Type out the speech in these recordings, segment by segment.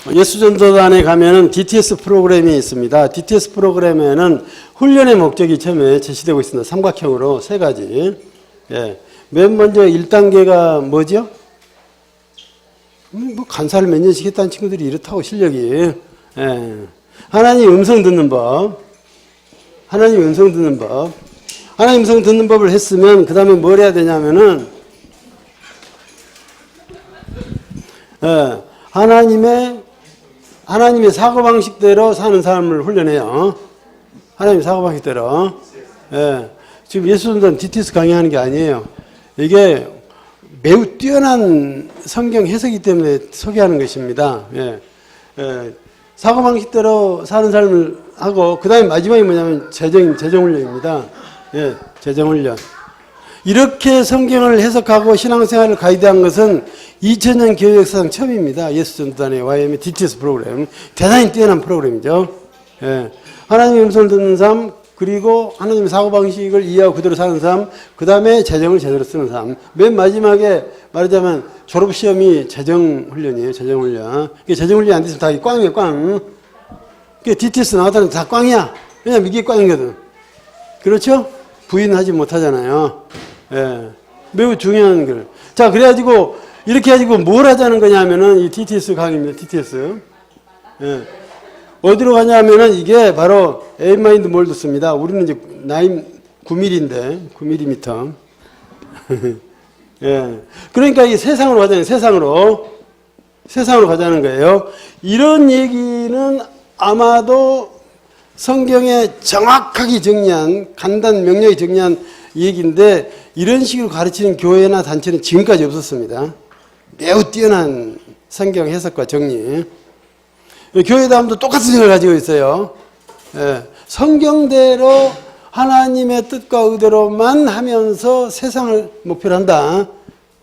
예수전도단에 가면은 DTS 프로그램이 있습니다. DTS 프로그램에는 훈련의 목적이 처음에 제시되고 있습니다. 삼각형으로 세 가지. 예. 맨 먼저 1단계가 뭐죠? 뭐 간사를 몇 년씩 했다는 친구들이 이렇다고 실력이. 예. 하나님 음성 듣는 법. 하나님 음성 듣는 법. 하나님 음성 듣는 법을 했으면 그 다음에 뭘 해야 되냐면은 예. 하나님의 사고방식대로 사는 사람을 훈련해요. 하나님의 사고방식대로. 예. 지금 예수전도단 DTS 강의하는 게 아니에요. 이게 매우 뛰어난 성경 해석이기 때문에 소개하는 것입니다. 예. 예. 사고방식대로 사는 삶을 하고, 그 다음에 마지막이 뭐냐면 재정훈련입니다. 예. 재정훈련. 이렇게 성경을 해석하고 신앙생활을 가이드한 것은 2000년 교회 역사상 처음입니다. 예수전도단의 YM의 DTS 프로그램. 대단히 뛰어난 프로그램이죠. 예. 하나님의 음성을 듣는 삶, 그리고 하나님의 사고방식을 이해하고 그대로 사는 삶, 그 다음에 재정을 제대로 쓰는 삶. 맨 마지막에 말하자면 졸업시험이 재정훈련이에요. 재정훈련. 재정훈련이 안 됐으면 다 꽝이에요. 꽝. DTS 나왔다는 다 꽝이야. 왜냐면 이게 꽝이거든. 그렇죠? 부인하지 못하잖아요. 예. 매우 중요한 글. 자, 그래가지고, 이렇게 해가지고 뭘 하자는 거냐면은 이 DTS 강의입니다. DTS. 예. 어디로 가냐면은 이게 바로 에임마인드 몰드스입니다. 우리는 이제 나이 9mm인데, 9mm. 예. 그러니까 이 세상으로 가자는, 세상으로 가자는 거예요. 이런 얘기는 아마도 성경에 정확하게 정리한, 간단 명료히 정리한 얘기인데, 이런 식으로 가르치는 교회나 단체는 지금까지 없었습니다. 매우 뛰어난 성경 해석과 정리. 교회다움도 똑같은 생각을 가지고 있어요. 예. 성경대로 하나님의 뜻과 의대로만 하면서 세상을 목표로 한다.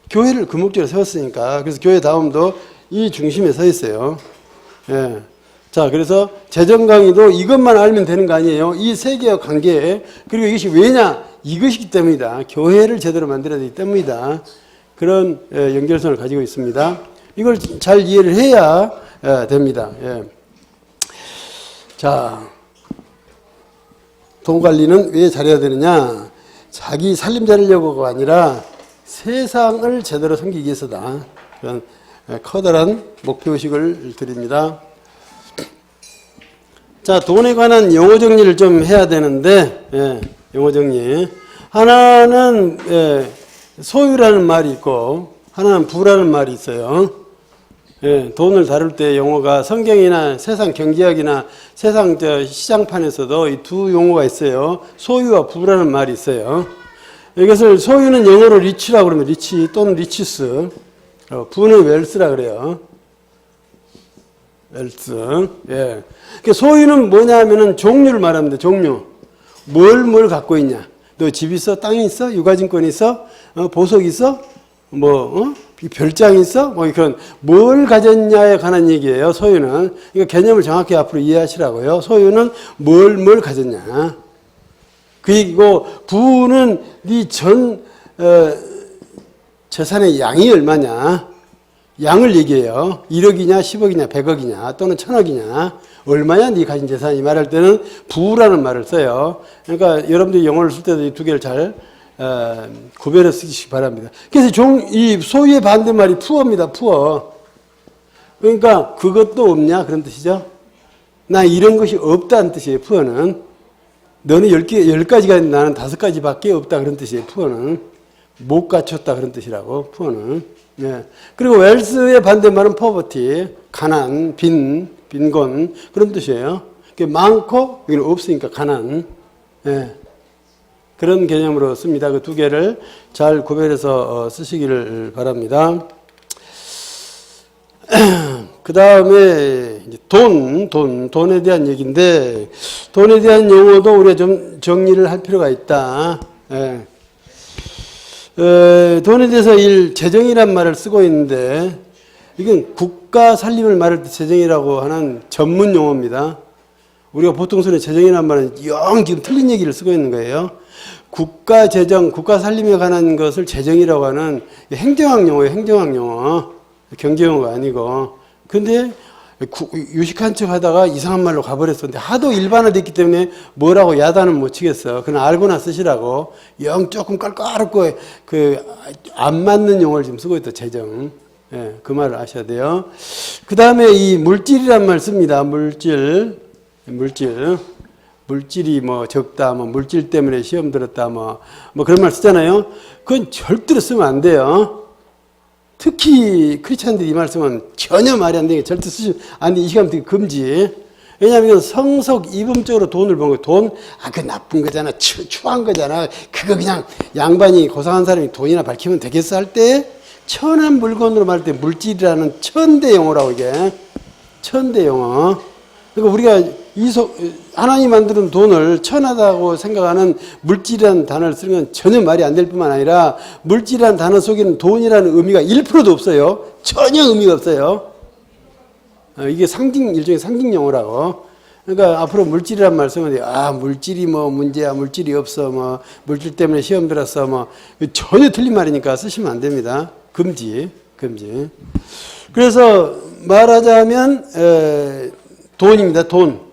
교회를 그 목적으로 세웠으니까. 그래서 교회다움도 이 중심에 서 있어요. 예. 자, 그래서 재정 강의도 이것만 알면 되는 거 아니에요. 이 세 개와 관계, 그리고 이것이 왜냐? 이것이기 때문이다. 교회를 제대로 만들어야 되기 때문이다. 그런 연결성을 가지고 있습니다. 이걸 잘 이해를 해야 됩니다. 예. 자, 돈 관리는 왜 잘해야 되느냐? 자기 살림 잘하려고가 아니라 세상을 제대로 섬기기 위해서다. 그런 커다란 목표의식을 드립니다. 자, 돈에 관한 용어 정리를 좀 해야 되는데, 예, 용어 정리. 하나는 소유라는 말이 있고, 하나는 부라는 말이 있어요. 예, 돈을 다룰 때 용어가 성경이나 세상 경제학이나 세상 시장판에서도 이 두 용어가 있어요. 소유와 부라는 말이 있어요. 이것을 소유는 영어로 리치라고 그러면 리치 또는 리치스, 부는 웰스라 그래요. 웰스. 예. 그러니까 소유는 뭐냐 하면은 종류를 말합니다. 종류. 뭘 갖고 있냐. 너 집 있어? 땅이 있어? 유가증권 있어? 보석 있어? 별장 있어? 그런 뭘 가졌냐에 관한 얘기예요. 소유는. 이거 개념을 정확히 앞으로 이해하시라고요. 소유는 뭘 가졌냐. 그리고 부는 네 전 재산의 양이 얼마냐. 양을 얘기해요. 1억이냐 10억이냐 100억이냐 또는 1000억이냐 얼마냐 네 가진 재산이 말할 때는 부라는 말을 써요. 그러니까 여러분들이 영어를 쓸 때도 이 두 개를 잘 구별해 쓰시기 바랍니다. 그래서 이 소유의 반대말이 푸어입니다. 푸어. 그러니까 그것도 없냐 그런 뜻이죠. 나 이런 것이 없다는 뜻이에요. 푸어는. 너는 10가지가 있는데 나는 5가지밖에 없다 그런 뜻이에요. 푸어는. 못 갖췄다 그런 뜻이라고 푸어는. 예. 그리고 웰스의 반대말은 포버티, 가난, 빈곤 그런 뜻이에요. 많고 여기는 없으니까 가난. 예. 그런 개념으로 씁니다. 그 두 개를 잘 구별해서 쓰시기를 바랍니다. 그 다음에 돈에 대한 얘기인데 돈에 대한 용어도 우리가 좀 정리를 할 필요가 있다. 예. 돈에 대해서 재정이란 말을 쓰고 있는데 이건 국가 살림을 말할 때 재정이라고 하는 전문 용어입니다. 우리가 보통 쓰는 재정이란 말은 영 지금 틀린 얘기를 쓰고 있는 거예요. 국가 재정, 국가 살림에 관한 것을 재정이라고 하는 행정학 용어예요. 행정학 용어. 경제 용어가 아니고. 근데 유식한 척 하다가 이상한 말로 가버렸었는데 하도 일반화됐기 때문에 뭐라고 야단은 못 치겠어. 그냥 알고나 쓰시라고. 영 조금 깔깔없고 안 맞는 용어를 지금 쓰고 있다. 재정. 예, 그 말을 아셔야 돼요. 그 다음에 이 물질이란 말 씁니다. 물질이 뭐 적다, 뭐 물질 때문에 시험 들었다, 뭐 그런 말 쓰잖아요. 그건 절대로 쓰면 안 돼요. 특히 크리스찬들이 이 말씀은 전혀 말이 안 되게 절대 쓰시면 안 돼. 이 시간 되게 금지. 왜냐하면 성속 이범적으로 돈을 번 거, 돈, 그 나쁜 거잖아. 추한 거잖아. 그거 그냥 양반이 고상한 사람이 돈이나 밝히면 되겠어 할 때, 천한 물건으로 말할 때 물질이라는 천대 용어라고 이게. 천대 용어. 그러니까 우리가 하나님 만드는 돈을 천하다고 생각하는 물질이라는 단어를 쓰는 건 전혀 말이 안 될 뿐만 아니라 물질이라는 단어 속에는 돈이라는 의미가 1%도 없어요. 전혀 의미가 없어요. 이게 일종의 상징 용어라고. 그러니까 앞으로 물질이란 말 쓰면 물질이 뭐 문제야, 물질이 없어, 뭐 물질 때문에 시험 들었어, 뭐 전혀 틀린 말이니까 쓰시면 안 됩니다. 금지. 그래서 말하자면 돈입니다. 돈.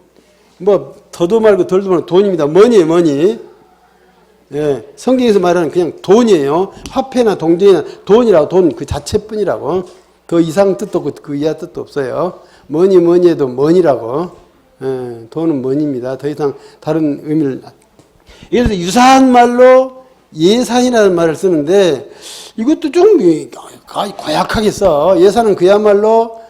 뭐 더도 말고 덜도 말고 돈입니다. 머니예요. 머니. 예, 성경에서 말하는 그냥 돈이에요. 화폐나 동전이나 돈이라고, 돈 그 자체뿐이라고. 그 이상 뜻도 없고 그 이하 뜻도 없어요. 뭐니 해도 머니라고. 예, 돈은 머니입니다. 더 이상 다른 의미를. 예를 들어 유사한 말로 예산이라는 말을 쓰는데 이것도 좀 고약하게 써. 예산은 그야말로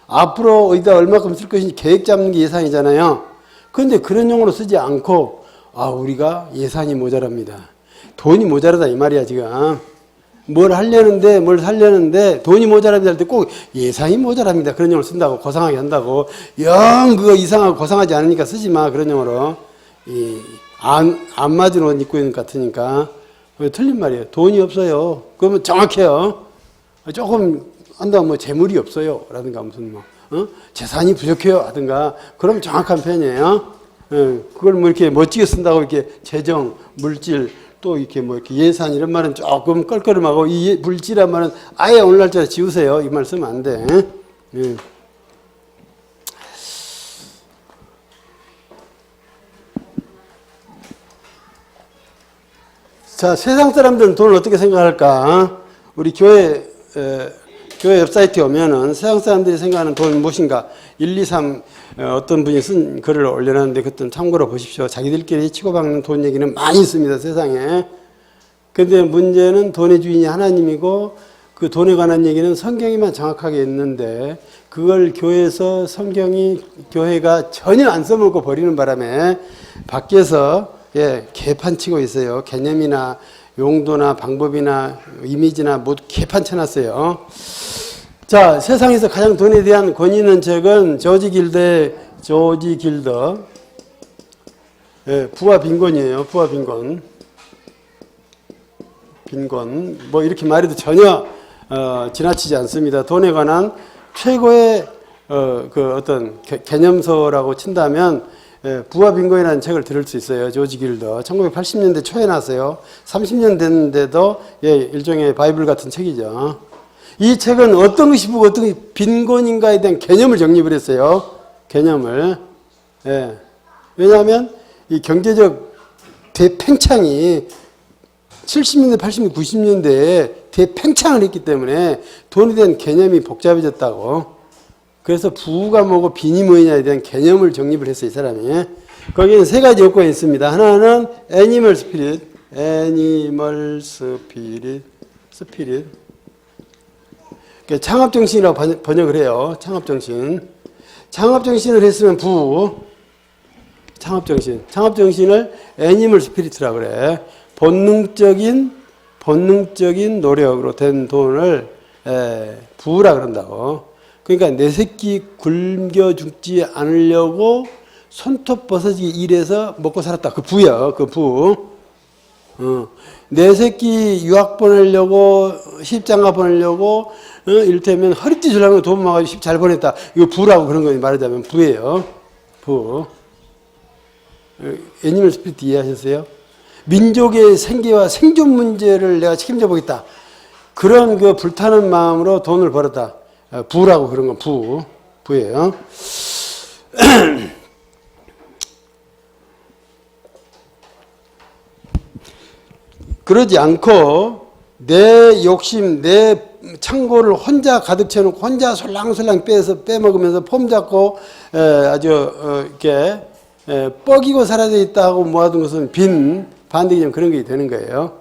앞으로 어디다 얼마큼 쓸 것인지 계획 잡는 게 예산이잖아요. 그런데 그런 용어로 쓰지 않고 우리가 예산이 모자랍니다. 돈이 모자라다 이 말이야 지금. 뭘 살려는데 돈이 모자랍니다 할 때 꼭 예산이 모자랍니다. 그런 용어를 쓴다고 고상하게 한다고. 영 그거 이상하고 고상하지 않으니까 쓰지 마. 그런 용어로. 안 맞은 옷 입고 있는 것 같으니까. 틀린 말이에요. 돈이 없어요. 그러면 정확해요. 조금 한다면 뭐 재물이 없어요. 라든가 무슨 재산이 부족해요. 하든가. 그럼 정확한 편이에요. 그걸 뭐 이렇게 멋지게 쓴다고 이렇게 재정, 물질, 또 이렇게 뭐 이렇게 예산 이런 말은 조금 껄끄름하고 이 물질이란 말은 아예 오늘날짜리 지우세요. 이 말 쓰면 안 돼. 자, 세상 사람들은 돈을 어떻게 생각할까? 우리 교회 웹사이트에 오면은 세상 사람들이 생각하는 돈은 무엇인가? 1, 2, 3 어떤 분이 쓴 글을 올려놨는데 그것도 참고로 보십시오. 자기들끼리 치고받는 돈 얘기는 많이 있습니다. 세상에. 근데 문제는 돈의 주인이 하나님이고 그 돈에 관한 얘기는 성경에만 정확하게 있는데 그걸 교회가 전혀 안 써먹고 버리는 바람에 밖에서 개판치고 있어요. 개념이나 용도나 방법이나 이미지나 모두 개판 쳐놨어요. 자, 세상에서 가장 돈에 대한 권위 있는 책은 조지 길더. 부와 빈곤이에요. 부와 빈곤. 뭐 이렇게 말해도 전혀 지나치지 않습니다. 돈에 관한 최고의 어떤 개념서라고 친다면 부와 빈곤이라는 책을 들을 수 있어요. 조지 길더. 1980년대 초에 나왔어요. 30년 됐는데도 일종의 바이블 같은 책이죠. 이 책은 어떤 것이 부고 어떤 것이 빈곤인가에 대한 개념을 정립을 했어요. 개념을. 왜냐하면 이 경제적 대팽창이 70년대, 80년대, 90년대에 대팽창을 했기 때문에 돈에 대한 개념이 복잡해졌다고. 그래서 부가 뭐고 빈이 뭐냐에 대한 개념을 정립을 했어요, 이 사람이. 거기에는 세 가지 요건이 있습니다. 하나는 애니멀 스피릿. 창업정신이라고 번역을 해요. 창업정신. 창업정신을 했으면 창업정신을 애니멀 스피릿이라고 그래. 본능적인 노력으로 된 돈을 부라 그런다고. 그러니까 내 새끼 굶겨 죽지 않으려고 손톱 벗어지게 일해서 먹고 살았다. 그 부야, 그 부. 내 새끼 유학 보내려고, 시집장가 보내려고, 이를테면 허리띠 주려면 돈 모아가지고 시집 잘 보냈다. 이거 부라고 그런 거 말하자면 부예요. 부. 애니멀 스피릿 이해하셨어요? 민족의 생계와 생존 문제를 내가 책임져 보겠다. 그런 그 불타는 마음으로 돈을 벌었다. 부라고 그런 건 부. 부예요. 그러지 않고 내 욕심, 내 창고를 혼자 가득 채워놓고 혼자 솔랑솔랑 빼먹으면서 폼 잡고 아주 이렇게 뻐기고 사라져 있다고 모아둔 것은 빈 반대기좀 그런 게 되는 거예요.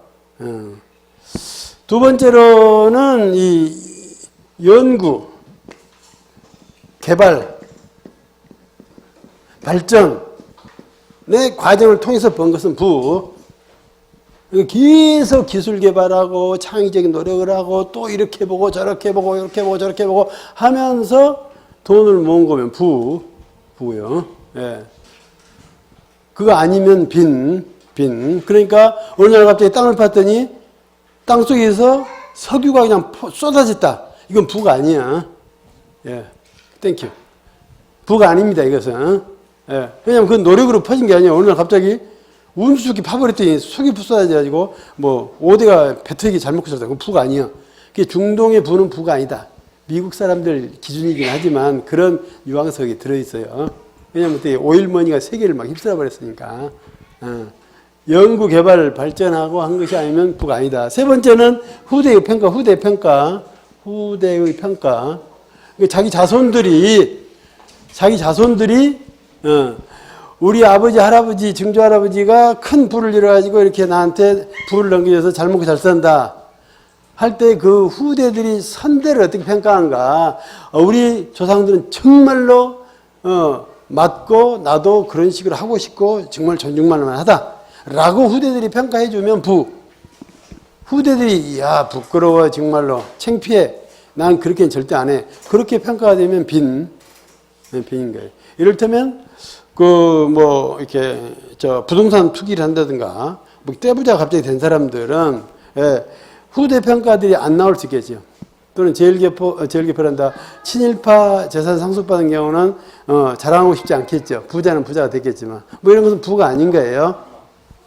두 번째로는 이 연구, 개발, 발전의 과정을 통해서 번 것은 부. 계속 기술 개발하고 창의적인 노력을 하고 또 이렇게 보고 저렇게 보고 이렇게 보고 저렇게 보고 하면서 돈을 모은 거면 부요. 예. 그거 아니면 빈. 그러니까 어느 날 갑자기 땅을 팠더니 땅 속에서 석유가 그냥 쏟아졌다. 이건 부가 아니야. 예. 땡큐. 부가 아닙니다, 이것은. 예. 왜냐면 그 노력으로 퍼진 게 아니야. 어느 날 갑자기 운수기 파버렸더니 속이 쏟아져가지고 뭐 5대가 배터리 잘못 꽂혔다. 그건 부가 아니야. 그게 중동의 부는 부가 아니다. 미국 사람들 기준이긴 하지만 그런 유황석이 들어있어요. 왜냐면 그때 오일머니가 세계를 막 휩쓸어 버렸으니까. 연구, 개발, 발전하고 한 것이 아니면 부가 아니다. 세 번째는 후대의 평가. 자기 자손들이 우리 아버지, 할아버지, 증조할아버지가 큰 부를 이뤄가지고 이렇게 나한테 부를 넘겨줘서 잘 먹고 잘 산다. 할 때 그 후대들이 선대를 어떻게 평가한가. 우리 조상들은 정말로, 맞고 나도 그런 식으로 하고 싶고 정말 존중만만 하다. 라고 후대들이 평가해주면 부. 후대들이, 야, 부끄러워. 정말로. 창피해. 난 그렇게는 절대 안 해. 그렇게 평가가 되면 빈인 거예요. 이를테면, 이렇게, 부동산 투기를 한다든가, 뭐, 떼부자 갑자기 된 사람들은, 후대 평가들이 안 나올 수 있겠죠. 또는 제일개포란다. 친일파 재산 상속받은 경우는, 자랑하고 싶지 않겠죠. 부자는 부자가 됐겠지만. 뭐 이런 것은 부가 아닌 거예요.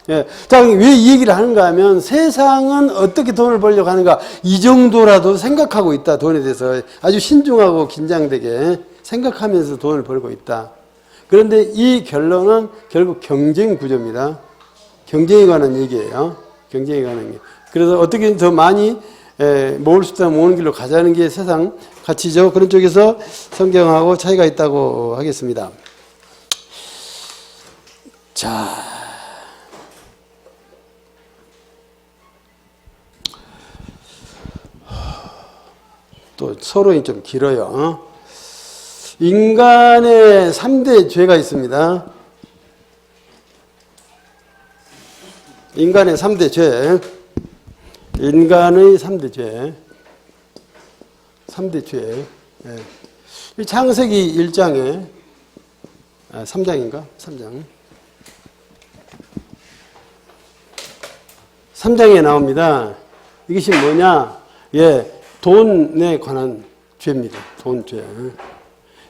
예. 자, 왜 이 얘기를 하는가 하면 세상은 어떻게 돈을 벌려고 하는가. 이 정도라도 생각하고 있다. 돈에 대해서. 아주 신중하고 긴장되게 생각하면서 돈을 벌고 있다. 그런데 이 결론은 결국 경쟁 구조입니다. 경쟁에 관한 얘기예요. 경쟁에 관한 얘기. 그래서 어떻게 더 많이 모을 수 있다면 모으는 길로 가자는 게 세상 가치죠. 그런 쪽에서 성경하고 차이가 있다고 하겠습니다. 자, 또 서론이 좀 길어요. 인간의 3대 죄가 있습니다. 인간의 3대 죄. 인간의 3대 죄. 3대 죄. 예. 창세기 1장에, 3장인가? 3장. 3장에 나옵니다. 이것이 뭐냐? 예, 돈에 관한 죄입니다. 돈 죄.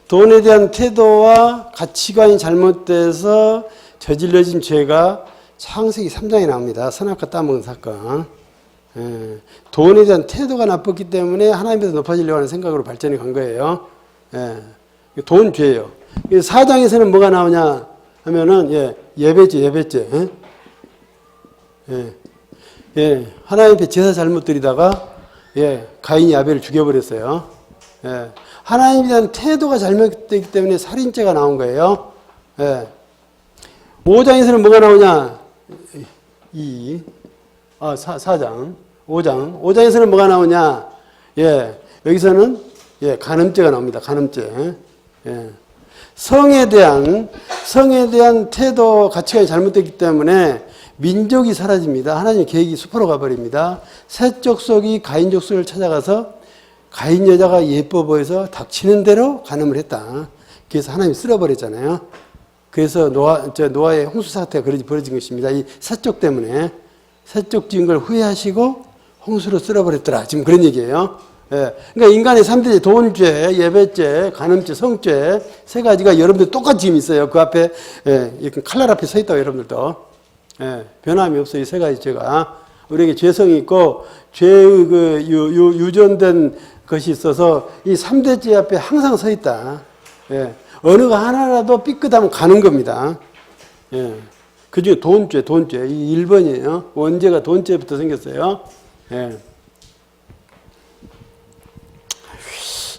돈에 대한 태도와 가치관이 잘못돼서 저질러진 죄가 창세기 3장에 나옵니다. 선악과 따먹은 사건. 예. 돈에 대한 태도가 나빴기 때문에 하나님께서 높아지려고 하는 생각으로 발전이 간 거예요. 예. 돈 죄예요. 4장에서는 뭐가 나오냐 하면은 예배죄. 하나님 앞에 제사 잘못 드리다가 가인이 아벨을 죽여버렸어요. 하나님에 대한 태도가 잘못되기 때문에 살인죄가 나온 거예요. 5장에서는 뭐가 나오냐? 4장. 5장에서는 뭐가 나오냐? 여기서는 간음죄가 나옵니다. 간음죄. 성에 대한 태도, 가치관이 잘못됐기 때문에 민족이 사라집니다. 하나님의 계획이 숲으로 가버립니다. 셋 족속이 가인 족속을 찾아가서 가인 여자가 예뻐 보여서 닥치는 대로 간음을 했다. 그래서 하나님이 쓸어버렸잖아요. 그래서 노아의 홍수 사태가 벌어진 것입니다. 이 셋족 때문에 셋족 지은 걸 후회하시고 홍수로 쓸어버렸더라. 지금 그런 얘기예요. 그러니까 인간의 3대 돈죄, 예배죄, 간음죄, 성죄 세 가지가 여러분들 똑같이 지금 있어요. 그 앞에 이렇게 칼날 앞에 서 있다고 여러분들도 변함이 없어요. 이 세 가지 죄가 우리에게 죄성이 있고 죄의 유전된 것이 있어서 이 3대 죄 앞에 항상 서 있다. 예. 어느 거 하나라도 삐끗하면 가는 겁니다. 예. 그 중에 돈죄. 이 1번이에요. 원죄가 돈죄부터 생겼어요. 예.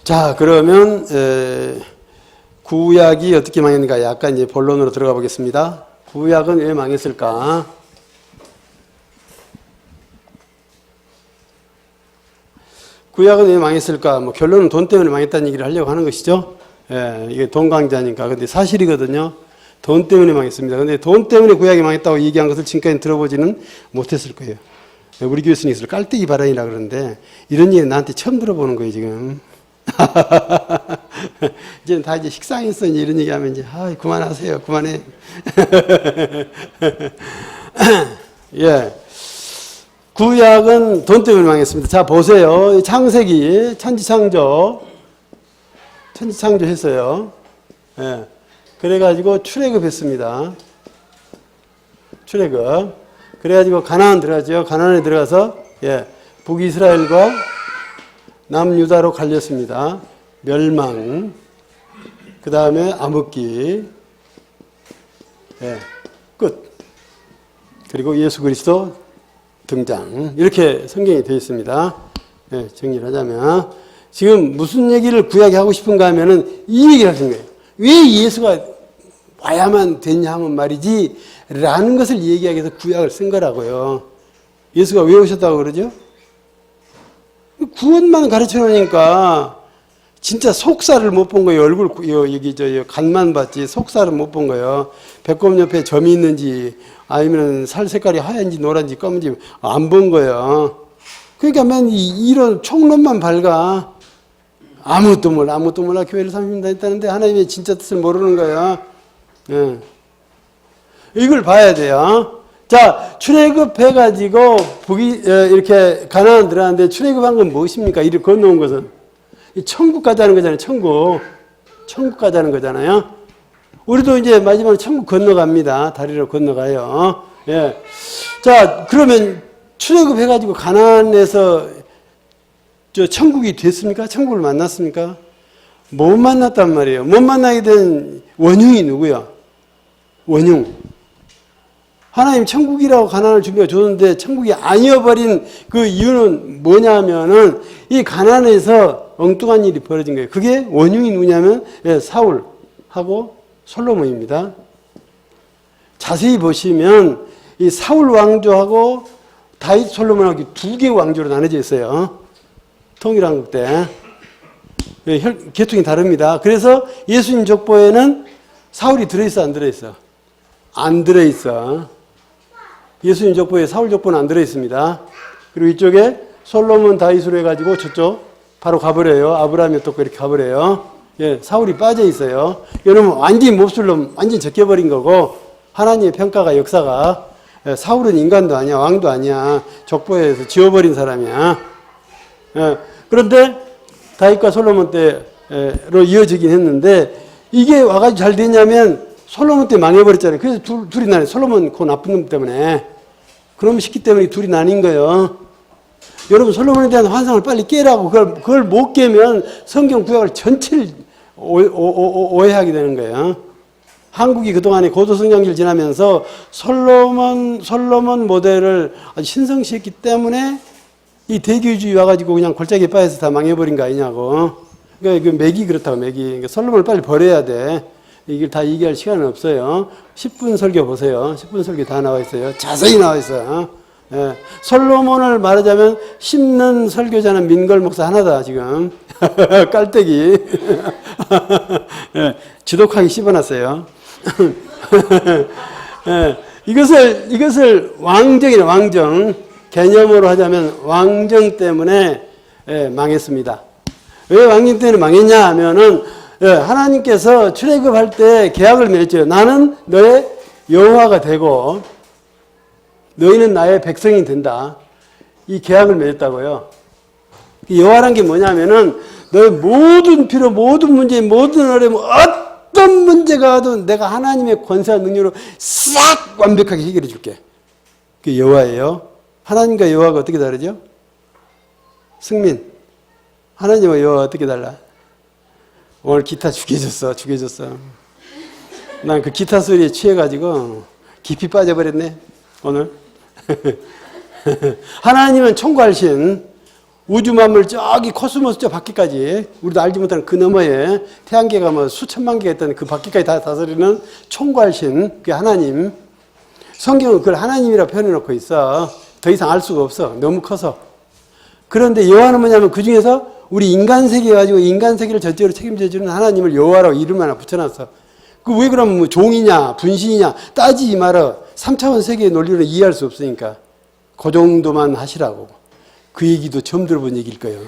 자, 그러면, 구약이 어떻게 망했는가? 약간 이제 본론으로 들어가 보겠습니다. 구약은 왜 망했을까? 구약은 왜 망했을까? 뭐 결론은 돈 때문에 망했다는 얘기를 하려고 하는 것이죠. 예, 이게 돈 강자니까. 근데 사실이거든요. 돈 때문에 망했습니다. 근데 돈 때문에 구약이 망했다고 얘기한 것을 지금까지 들어보지는 못했을 거예요. 우리 교수님 있을 깔때기 발언이라 그러는데 이런 얘기 나한테 처음 들어보는 거예요, 지금. 이제는 다 이제 식상했어. 이제 이런 얘기 하면 이제, 그만하세요. 그만해. 예. 구약은 돈 때문에 망했습니다. 자, 보세요. 창세기, 천지창조 했어요. 예. 그래가지고 출애굽 했습니다. 출애굽. 그래가지고 가나안 들어가죠. 가나안에 들어가서, 예. 북이스라엘과 남유다로 갈렸습니다. 멸망. 그 다음에 암흑기. 예. 끝. 그리고 예수 그리스도 등장. 이렇게 성경이 되어 있습니다. 예, 정리를 하자면. 지금 무슨 얘기를 구약이 하고 싶은가 하면은 이 얘기를 하신 거예요. 왜 예수가 와야만 됐냐 하면 말이지, 라는 것을 얘기하기 위해서 구약을 쓴 거라고요. 예수가 왜 오셨다고 그러죠? 구원만 가르쳐 놓으니까 진짜 속살을 못 본 거예요. 얼굴, 여기, 간만 봤지, 속살을 못 본 거예요. 배꼽 옆에 점이 있는지, 아니면 살 색깔이 하얀지, 노란지, 검은지 안 본 거예요. 그러니까 맨 이런 총론만 밝아. 아무것도 몰라, 교회를 30년 다녔다는데 하나님의 진짜 뜻을 모르는 거예요. 예. 이걸 봐야 돼요. 자, 출애굽해가지고 이렇게 가나안 들어갔는데 출애굽한 건 무엇입니까? 이를 건너온 것은 천국 가자는 거잖아요. 천국 가자는 거잖아요. 우리도 이제 마지막으로 천국 건너갑니다. 다리로 건너가요. 예. 자, 그러면 출애굽해가지고 가나안에서 천국이 됐습니까? 천국을 만났습니까? 못 만났단 말이에요. 못 만나게 된 원흉이 누구야? 원흉. 하나님 천국이라고 가나안을 준비해 줬는데 천국이 아니어버린 그 이유는 뭐냐면은 이 가나안에서 엉뚱한 일이 벌어진 거예요. 그게 원흉이 누구냐면 사울하고 솔로몬입니다. 자세히 보시면 이 사울 왕조하고 다윗 솔로몬하고 두 개의 왕조로 나눠져 있어요. 통일왕국 때. 계통이 다릅니다. 그래서 예수님 족보에는 사울이 들어있어, 안 들어있어? 안 들어있어. 예수님 족보에 사울 족보는 안 들어있습니다. 그리고 이쪽에 솔로몬 다윗으로 해가지고 저쪽 바로 가버려요. 아브라함이 어떻고 이렇게 가버려요. 예, 사울이 빠져 있어요. 여러분 완전히 몹쓸로 완전히 적혀버린 거고 하나님의 평가가 역사가 사울은 인간도 아니야, 왕도 아니야. 족보에서 지워버린 사람이야. 예, 그런데 다윗과 솔로몬 때로 이어지긴 했는데 이게 와가지고 잘 됐냐면 솔로몬 때 망해버렸잖아요. 그래서 둘이 나뉘어. 솔로몬 그 나쁜 놈 때문에. 그놈 시키 때문에 둘이 나뉜 거예요. 여러분 솔로몬에 대한 환상을 빨리 깨라고 그걸 못 깨면 성경 구약을 전체를 오해하게 되는 거예요. 한국이 그동안에 고도성장기를 지나면서 솔로몬 모델을 아주 신성시했기 때문에 이 대교주의 와가지고 그냥 골짜기에 빠져서 다 망해버린 거 아니냐고. 그러니까 그 맥이 그렇다고, 맥이. 그러니까 솔로몬을 빨리 버려야 돼. 이걸 다 얘기할 시간은 없어요. 10분 설교 보세요. 10분 설교 다 나와 있어요. 자세히 나와 있어요. 예. 솔로몬을 말하자면 씹는 설교자는 민걸 목사 하나다, 지금. 깔때기. 예. 지독하게 씹어놨어요. 예. 이것을 왕정이라, 왕정. 개념으로 하자면 왕정 때문에 망했습니다. 왜 왕정 때문에 망했냐 하면은 하나님께서 출애굽할 때 계약을 맺었죠. 나는 너의 여호와가 되고 너희는 나의 백성이 된다. 이 계약을 맺었다고요. 여호와란 게 뭐냐면은 너의 모든 필요, 모든 문제, 모든 어려움, 어떤 문제가 와도 내가 하나님의 권세와 능력으로 싹 완벽하게 해결해 줄게. 그게 여호와예요. 하나님과 여호와가 어떻게 다르죠? 승민, 하나님과 여호와가 어떻게 달라? 오늘 기타 죽여줬어. 난 그 기타 소리에 취해가지고 깊이 빠져버렸네, 오늘. 하나님은 총괄신, 우주 만물 저기 코스모스 저 밖에까지, 우리도 알지 못하는 그 너머에 태양계가 뭐 수천만 개가 있다는 그 밖에까지 다 다스리는 총괄신, 그게 하나님. 성경은 그걸 하나님이라 표현해놓고 있어. 더 이상 알 수가 없어. 너무 커서. 그런데 여호와는 뭐냐면 그 중에서 우리 인간 세계 가지고 인간 세계를 전적으로 책임져주는 하나님을 여호와라고 이름 하나 붙여놨어. 그 왜 그러면 뭐 종이냐 분신이냐 따지지 마라. 3차원 세계의 논리를 이해할 수 없으니까 그 정도만 하시라고. 그 얘기도 처음 들어본 얘기일 거예요.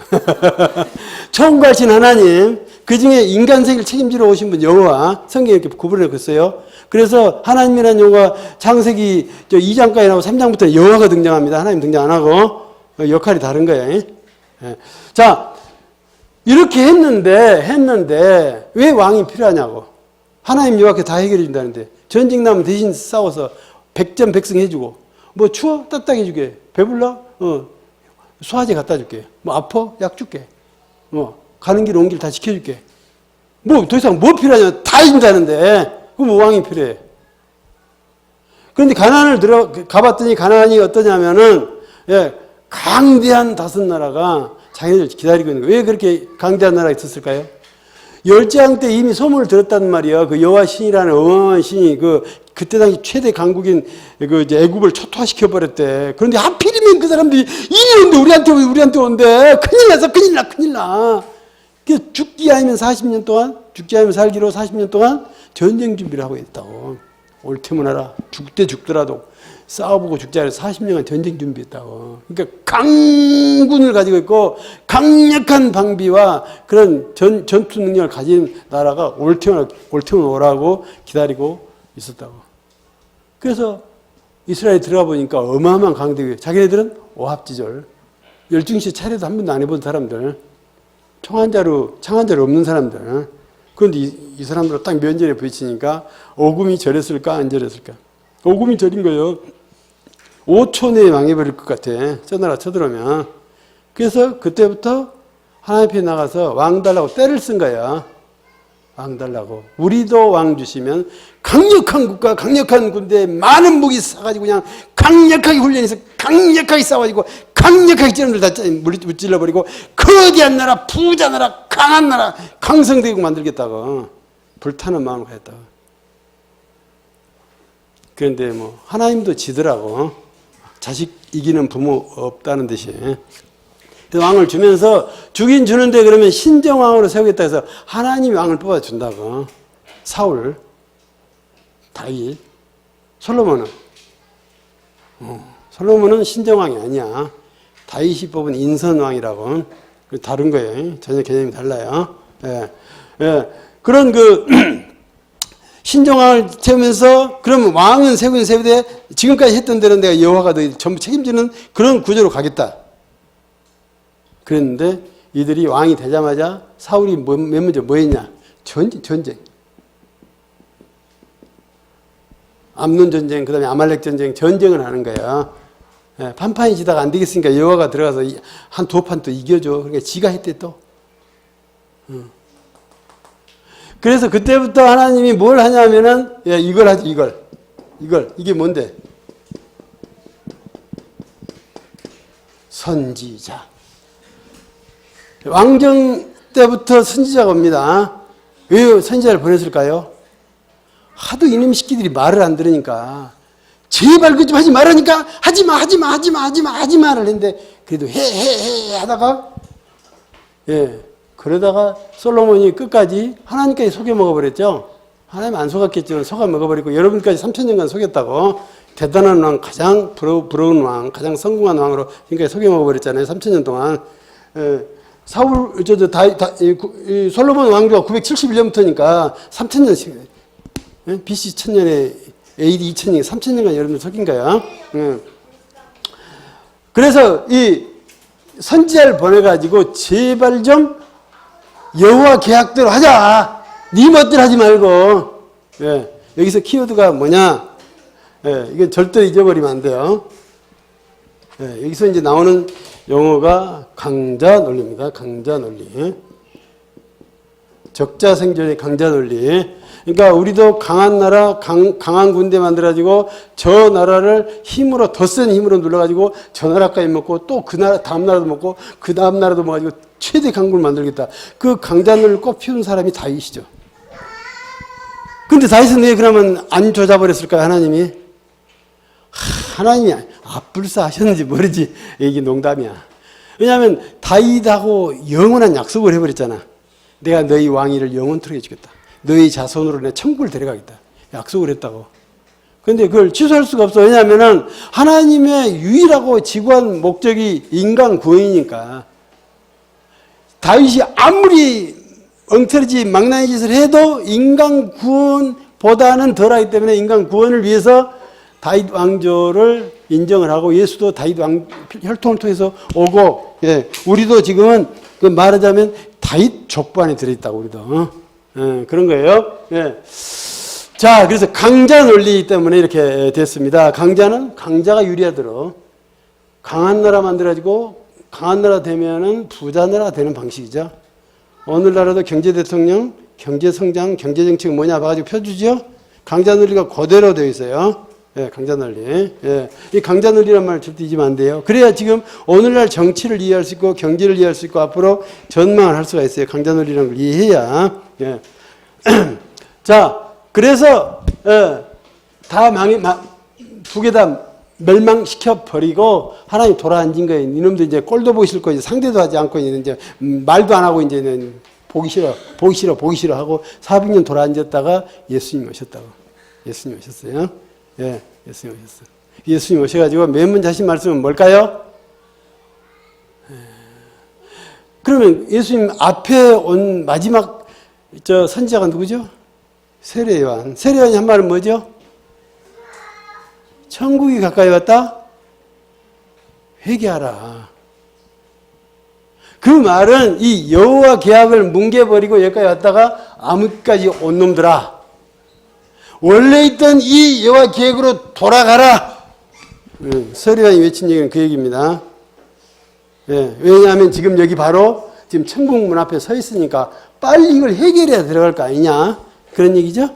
총괄신 하나님, 그 중에 인간 세계를 책임지러 오신 분 여호와, 성경에 이렇게 구분해 놨어요. 그래서 하나님이라는 용어가 창세기 2장까지 나오고 3장부터 여호와가 등장합니다. 하나님 등장 안 하고 역할이 다른 거예요. 자, 이렇게 했는데 왜 왕이 필요하냐고. 하나님 여호와께 다 해결해 준다는데 전쟁 나면 대신 싸워서 백전백승 해주고 뭐 추워? 따뜻하게 해주게. 배불러? 소화제 갖다 줄게. 뭐 아파? 약 줄게. 가는 길 온 길 다 지켜줄게. 뭐 더 이상 뭐 필요하냐? 다 해준다는데 그럼 뭐 왕이 필요해. 그런데 가나안을 가봤더니 가나안이 어떠냐면은 강대한 다섯 나라가 자기들 기다리고 있는 거예요. 왜 그렇게 강대한 나라가 있었을까요? 열재앙 때 이미 소문을 들었단 말이에요. 그 여호와 신이라는 어마어마한 신이 그때 당시 최대 강국인 이제 애굽을 초토화시켜 버렸대. 그런데 하필이면 그 사람들이 이리 온대. 우리한테 온대. 큰일 나. 그 죽기 아니면 40년 동안, 죽기 아니면 살기로 40년 동안 전쟁 준비를 하고 있다고. 옳테면 알아. 죽대 죽더라도 싸워보고 죽지 않아서 40년간 전쟁 준비했다고. 그러니까 강군을 가지고 있고 강력한 방비와 그런 전투 능력을 가진 나라가 옳테면 오라고 기다리고 있었다고. 그래서 이스라엘에 들어가 보니까 어마어마한 강대국이에요. 자기네들은 오합지졸. 열중시 차례도 한 번도 안 해본 사람들. 창한자로 없는 사람들. 그런데 이 사람들 딱 면전에 부딪히니까 오금이 저렸을까 안 저렸을까? 오금이 저린 거예요. 5초 내에 망해버릴 것 같아. 저 나라 쳐들어오면. 그래서 그때부터 하나님 앞에 나가서 왕 달라고 때를 쓴 거야. 왕 달라고. 우리도 왕 주시면 강력한 국가, 강력한 군대에 많은 무기 사가지고 그냥 강력하게 훈련해서 강력하게 싸워가지고 강력하게 찌름들 다 무찔러버리고 거대한 나라, 부자 나라, 강한 나라, 강성대국 만들겠다고. 불타는 마음을 가졌다고. 그런데 뭐 하나님도 지더라고. 자식 이기는 부모 없다는 듯이. 왕을 주면서 주긴 주는데 그러면 신정왕으로 세우겠다 해서 하나님이 왕을 뽑아준다고. 사울, 다윗, 솔로몬은 신정왕이 아니야. 다윗이 뽑은 인선왕이라고. 다른 거예요. 전혀 개념이 달라요. 그런 신정왕을 세우면서 그러면 왕은 세우되 지금까지 했던 대로 내가 여호와가 너희 전부 책임지는 그런 구조로 가겠다. 그랬는데 이들이 왕이 되자마자 사울이 맨 먼저 뭐 했냐? 전쟁. 암논 전쟁, 그 다음에 아말렉 전쟁을 하는 거야. 판판이 지다가 안 되겠으니까 여호와가 들어가서 한 두 판 또 이겨줘. 그러니까 지가 했대 또. 그래서 그때부터 하나님이 뭘 하냐면은 이걸 하지 이게 뭔데? 선지자. 왕정 때부터 선지자가 옵니다. 왜 선지자를 보냈을까요? 하도 이놈 새끼들이 말을 안 들으니까 제발 그 좀 하지 말라니까 하지마를 했는데 그래도 해 하다가 그러다가 솔로몬이 끝까지 하나님까지 속여 먹어버렸죠. 하나님 안 속았겠지만 속아 먹어버리고 여러분까지 3000년간 속였다고. 대단한 왕, 가장 부러운 왕, 가장 성공한 왕으로 지금까지 속여 먹어버렸잖아요. 3000년 동안. 솔로몬 왕조가 971년부터니까 3000년씩, BC 1000년에 AD 2000년에 3000년간 여러분들 속인 거야. 그래서 이 선지자를 보내가지고 제발 좀 여호와 계약대로 하자. 네 멋대로 하지 말고. 여기서 키워드가 뭐냐? 이건 절대 잊어버리면 안 돼요. 여기서 이제 나오는 용어가 강자 논리입니다. 강자 논리. 적자 생존의 강자 논리. 그러니까 우리도 강한 나라, 강한 군대 만들어가지고 저 나라를 힘으로, 더 센 힘으로 눌러가지고 저 나라까지 먹고 또 그 나라, 다음 나라도 먹고 그 다음 나라도 먹어가지고 최대 강국을 만들겠다. 그 강자 논리를 꼭 피운 사람이 다윗이죠. 근데 다윗은 왜 그러면 안 조져버렸을까요, 하나님이? 하나님이 앞불사 하셨는지 모르지. 이게 농담이야. 왜냐하면 다윗하고 영원한 약속을 해버렸잖아. 내가 너희 왕위를 영원토록 해주겠다. 너희 자손으로 내 천국을 데려가겠다. 약속을 했다고. 근데 그걸 취소할 수가 없어. 왜냐하면 하나님의 유일하고 지구한 목적이 인간 구원이니까. 다윗이 아무리 엉터리지 망나니 짓을 해도 인간 구원보다는 덜하기 때문에 인간 구원을 위해서 다윗 왕조를 인정을 하고 예수도 다윗 왕 혈통을 통해서 오고, 예, 우리도 지금은 그 말하자면 다윗 족보 안에 들어있다고 우리도 그런 거예요. 예. 자, 그래서 강자 논리 때문에 이렇게 됐습니다. 강자가 유리하도록 강한 나라 만들어가지고 강한 나라 되면은 부자 나라가 되는 방식이죠. 오늘날에도 경제 대통령, 경제 성장, 경제 정책이 뭐냐 봐가지고 펴주죠. 강자 논리가 그대로 되어 있어요. 예, 강자 논리. 예. 이 강자 논리란 말 절대 잊으면 안 돼요. 그래야 지금 오늘날 정치를 이해할 수 있고 경제를 이해할 수 있고 앞으로 전망을 할 수가 있어요. 강자 논리라는 걸 이해해야. 예. 자, 그래서 다 두 개 다 멸망시켜 버리고 하나님 돌아앉은 거예요. 이놈들 이제 꼴도 보기 싫고 이제 상대도 하지 않고 이제 말도 안 하고 이제는 보기 싫어 하고 400년 돌아앉았다가 예수님 오셨다고. 예수님 오셨어요. 예, 예수님 오셨어요. 예수님 오셔가지고 맨문자신 말씀은 뭘까요? 그러면 예수님 앞에 온 마지막 선지자가 누구죠? 세례요한. 세례요한이 한 말은 뭐죠? 천국이 가까이 왔다? 회개하라. 그 말은 이 여호와 계약을 뭉개버리고 여기까지 왔다가 암흑까지 온 놈들아, 원래 있던 이 여호와 계획으로 돌아가라. 세례요한이 외친 얘기는 그 얘기입니다. 예, 왜냐하면 지금 여기 바로 지금 천국 문 앞에 서 있으니까 빨리 이걸 해결해야 들어갈 거 아니냐, 그런 얘기죠.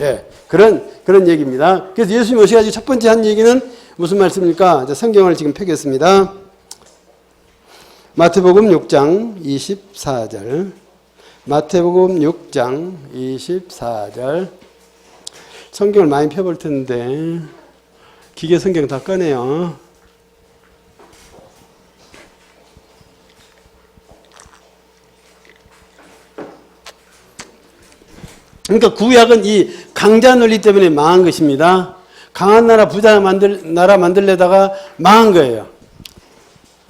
예, 그런 얘기입니다. 그래서 예수님이 오셔가지고 첫 번째 한 얘기는 무슨 말씀입니까? 성경을 지금 펴겠습니다. 마태복음 6장 24절. 마태복음 6장 24절. 성경을 많이 펴볼 텐데 기계 성경 다 꺼내요. 그러니까 구약은 이 강자 논리 때문에 망한 것입니다. 강한 나라, 부자 나라 만들려다가 망한 거예요.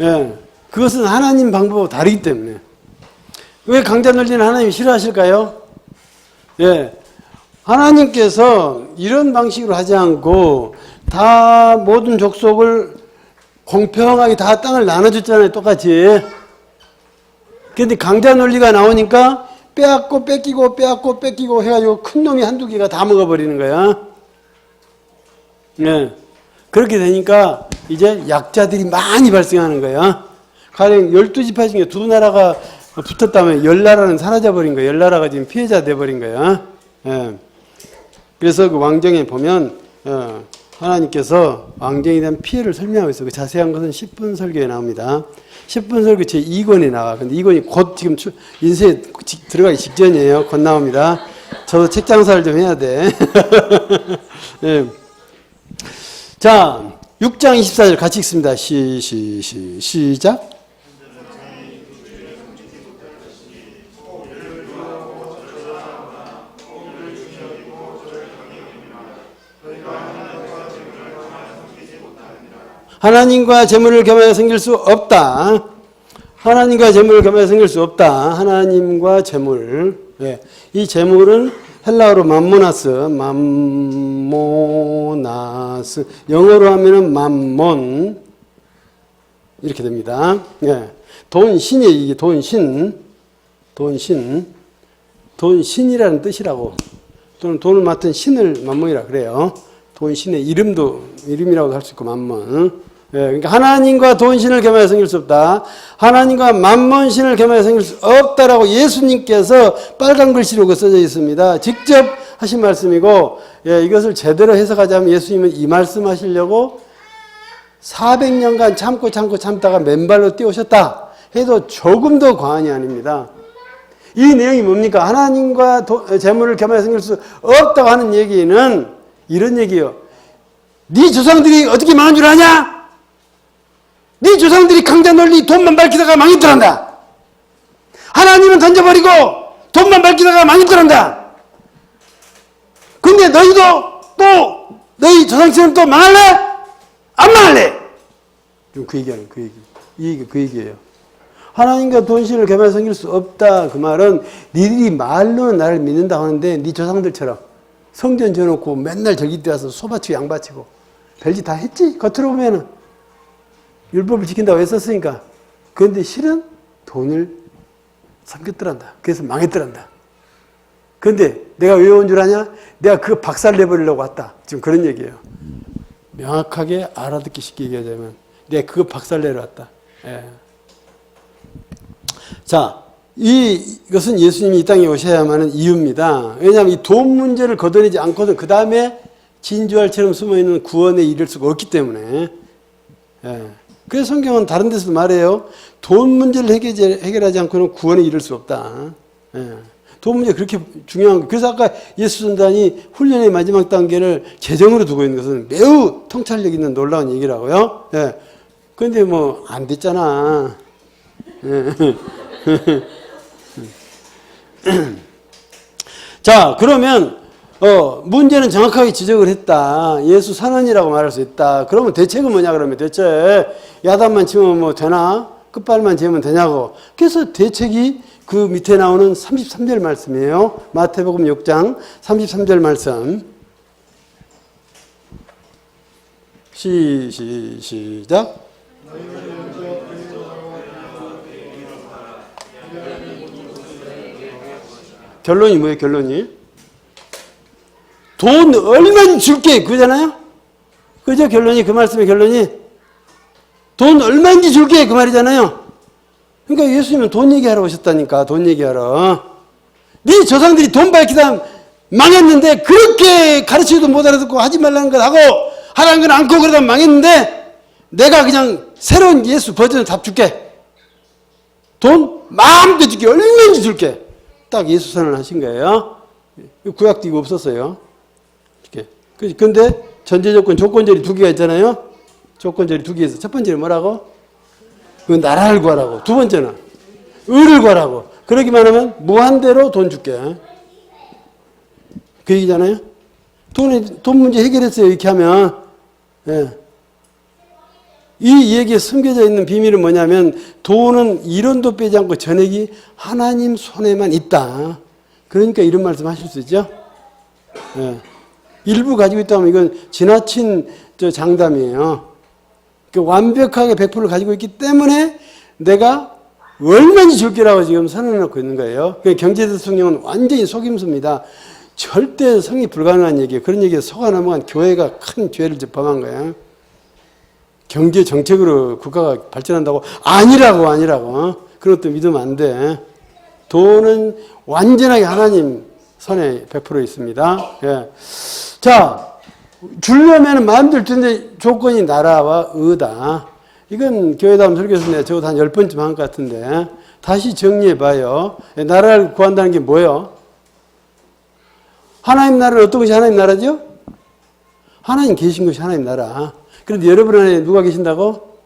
예. 그것은 하나님 방법과 다르기 때문에. 왜 강자 논리는 하나님이 싫어하실까요? 예. 하나님께서 이런 방식으로 하지 않고 다 모든 족속을 공평하게 다 땅을 나눠줬잖아요. 똑같이. 그런데 강자 논리가 나오니까 빼앗고 뺏기고 해가지고 큰 놈이 한두 개가 다 먹어버리는 거야. 네. 그렇게 되니까 이제 약자들이 많이 발생하는 거야. 가령 12지파 중에 두 나라가 붙었다면 10나라는 사라져버린 거야. 10나라가 지금 피해자 돼버린 거야. 네. 그래서 그 왕정에 보면 하나님께서 왕정에 대한 피해를 설명하고 있어요. 그 자세한 것은 10분 설교에 나옵니다. 10분 설교 제 2권에 나와. 근데 2권이 곧 지금 인쇄에 들어가기 직전이에요. 곧 나옵니다. 저도 책 장사를 좀 해야 돼. 네. 자, 6장 24절 같이 읽습니다. 시작. 하나님과 재물을 겸하여 섬길 수 없다. 하나님과 재물을 겸하여 섬길 수 없다. 하나님과 재물. 예. 이 재물은 헬라어로 맘모나스. 영어로 하면은 맘몬. 이렇게 됩니다. 예. 돈신이에요. 이게 돈신. 돈신이라는 뜻이라고. 또는 돈을 맡은 신을 맘몬이라 그래요. 돈신의 이름이라고 할 수 있고 맘몬. 그러니까 하나님과 돈신을 겸하여 섬길 수 없다. 하나님과 만몬신을 겸하여 섬길 수 없다라고 예수님께서 빨간 글씨로 써져 있습니다. 직접 하신 말씀이고, 이것을 제대로 해석하자면 예수님은 이 말씀 하시려고 400년간 참다가 맨발로 뛰어오셨다 해도 조금 더 과언이 아닙니다. 이 내용이 뭡니까? 하나님과 재물을 겸하여 섬길 수 없다고 하는 얘기는 이런 얘기예요. 네 조상들이 어떻게 망한 줄 아냐? 네 조상들이 강자 논리 돈만 밝히다가 망했더란다. 하나님은 던져버리고 돈만 밝히다가 망했더란다. 근데 너희도 또 너희 조상처럼 또 망할래? 안 망할래? 지금 그 얘기하는 그 얘기. 이 얘기 그 얘기예요. 하나님과 돈신을 겸하여 섬길 수 없다. 그 말은 니들이 말로는 나를 믿는다고 하는데 네 조상들처럼 성전 지어놓고 맨날 절기 때 와서 소 바치고 양 바치고 별짓 다 했지? 겉으로 보면은 율법을 지킨다고 했었으니까. 그런데 실은 돈을 섬겼더란다. 그래서 망했더란다. 그런데 내가 왜 온 줄 아냐? 내가 그거 박살내버리려고 왔다. 지금 그런 얘기예요. 명확하게 알아듣기 쉽게 얘기하자면 내가 그거 박살내러 왔다. 예. 자, 이것은 예수님이 이 땅에 오셔야만 하는 이유입니다. 왜냐하면 이 돈 문제를 걷어내지 않고는 그 다음에 진주알처럼 숨어있는 구원에 이를 수가 없기 때문에. 예. 그래서 성경은 다른 데서도 말해요. 돈 문제를 해결하지 않고는 구원에 이를 수 없다. 예. 돈 문제 그렇게 중요한 거. 그래서 아까 예수전단이 훈련의 마지막 단계를 재정으로 두고 있는 것은 매우 통찰력 있는 놀라운 얘기라고요. 예. 그런데 뭐 안 됐잖아. 예. 자, 그러면 문제는 정확하게 지적을 했다. 예수 선언이라고 말할 수 있다. 그러면 대책은 뭐냐 그러면 대책 야단만 치면 뭐 되나? 끝발만 재면 되냐고. 그래서 대책이 그 밑에 나오는 33절 말씀이에요. 마태복음 6장 33절 말씀. 시작. 결론이 뭐예요? 결론이 돈 얼마나 줄게 그거잖아요. 그죠? 결론이 그 말씀의 결론이 돈 얼마인지 줄게 그 말이잖아요. 그러니까 예수님은 돈 얘기하러 오셨다니까. 돈 얘기하러. 네 조상들이 돈 밝히다 망했는데 그렇게 가르치도 못 알아듣고 하지 말라는 걸 하고 하라는 건 않고 그러다 망했는데 내가 그냥 새로운 예수 버전을 답 줄게. 돈 마음껏 줄게. 얼마인지 줄게. 딱 예수 선언을 하신 거예요. 구약도 이거 없었어요. 이렇게. 근데 전제 조건, 조건절이 두 개가 있잖아요. 조건절이 두 개에서 첫 번째는 뭐라고? 그 나라를 구하라고. 두 번째는 의를 구하라고. 그러기만 하면 무한대로 돈 줄게. 그 얘기잖아요. 돈 문제 해결했어요. 이렇게 하면. 예. 이 얘기에 숨겨져 있는 비밀은 뭐냐면 돈은 1원도 빼지 않고 전액이 하나님 손에만 있다. 그러니까 이런 말씀 하실 수 있죠. 예. 일부 가지고 있다면 이건 지나친 장담이에요. 완벽하게 100%를 가지고 있기 때문에 내가 얼마나 줄게라고 지금 선언해놓고 있는 거예요. 경제대통령은 완전히 속임수입니다. 절대 성립 불가능한 얘기예요. 그런 얘기에 속아 넘어간 교회가 큰 죄를 범한 거예요. 경제 정책으로 국가가 발전한다고 아니라고 그런 것도 믿으면 안 돼. 돈은 완전하게 하나님 손에 100% 있습니다. 예. 자, 주려면 마음대로 주는데 조건이 나라와 의다. 이건 교회다운 설교에서 내가 적어도 한 10번쯤 한 것 같은데 다시 정리해봐요. 나라를 구한다는 게 뭐예요? 하나님 나라는 어떤 것이 하나님 나라죠? 하나님 계신 것이 하나님 나라. 그런데 여러분 안에 누가 계신다고?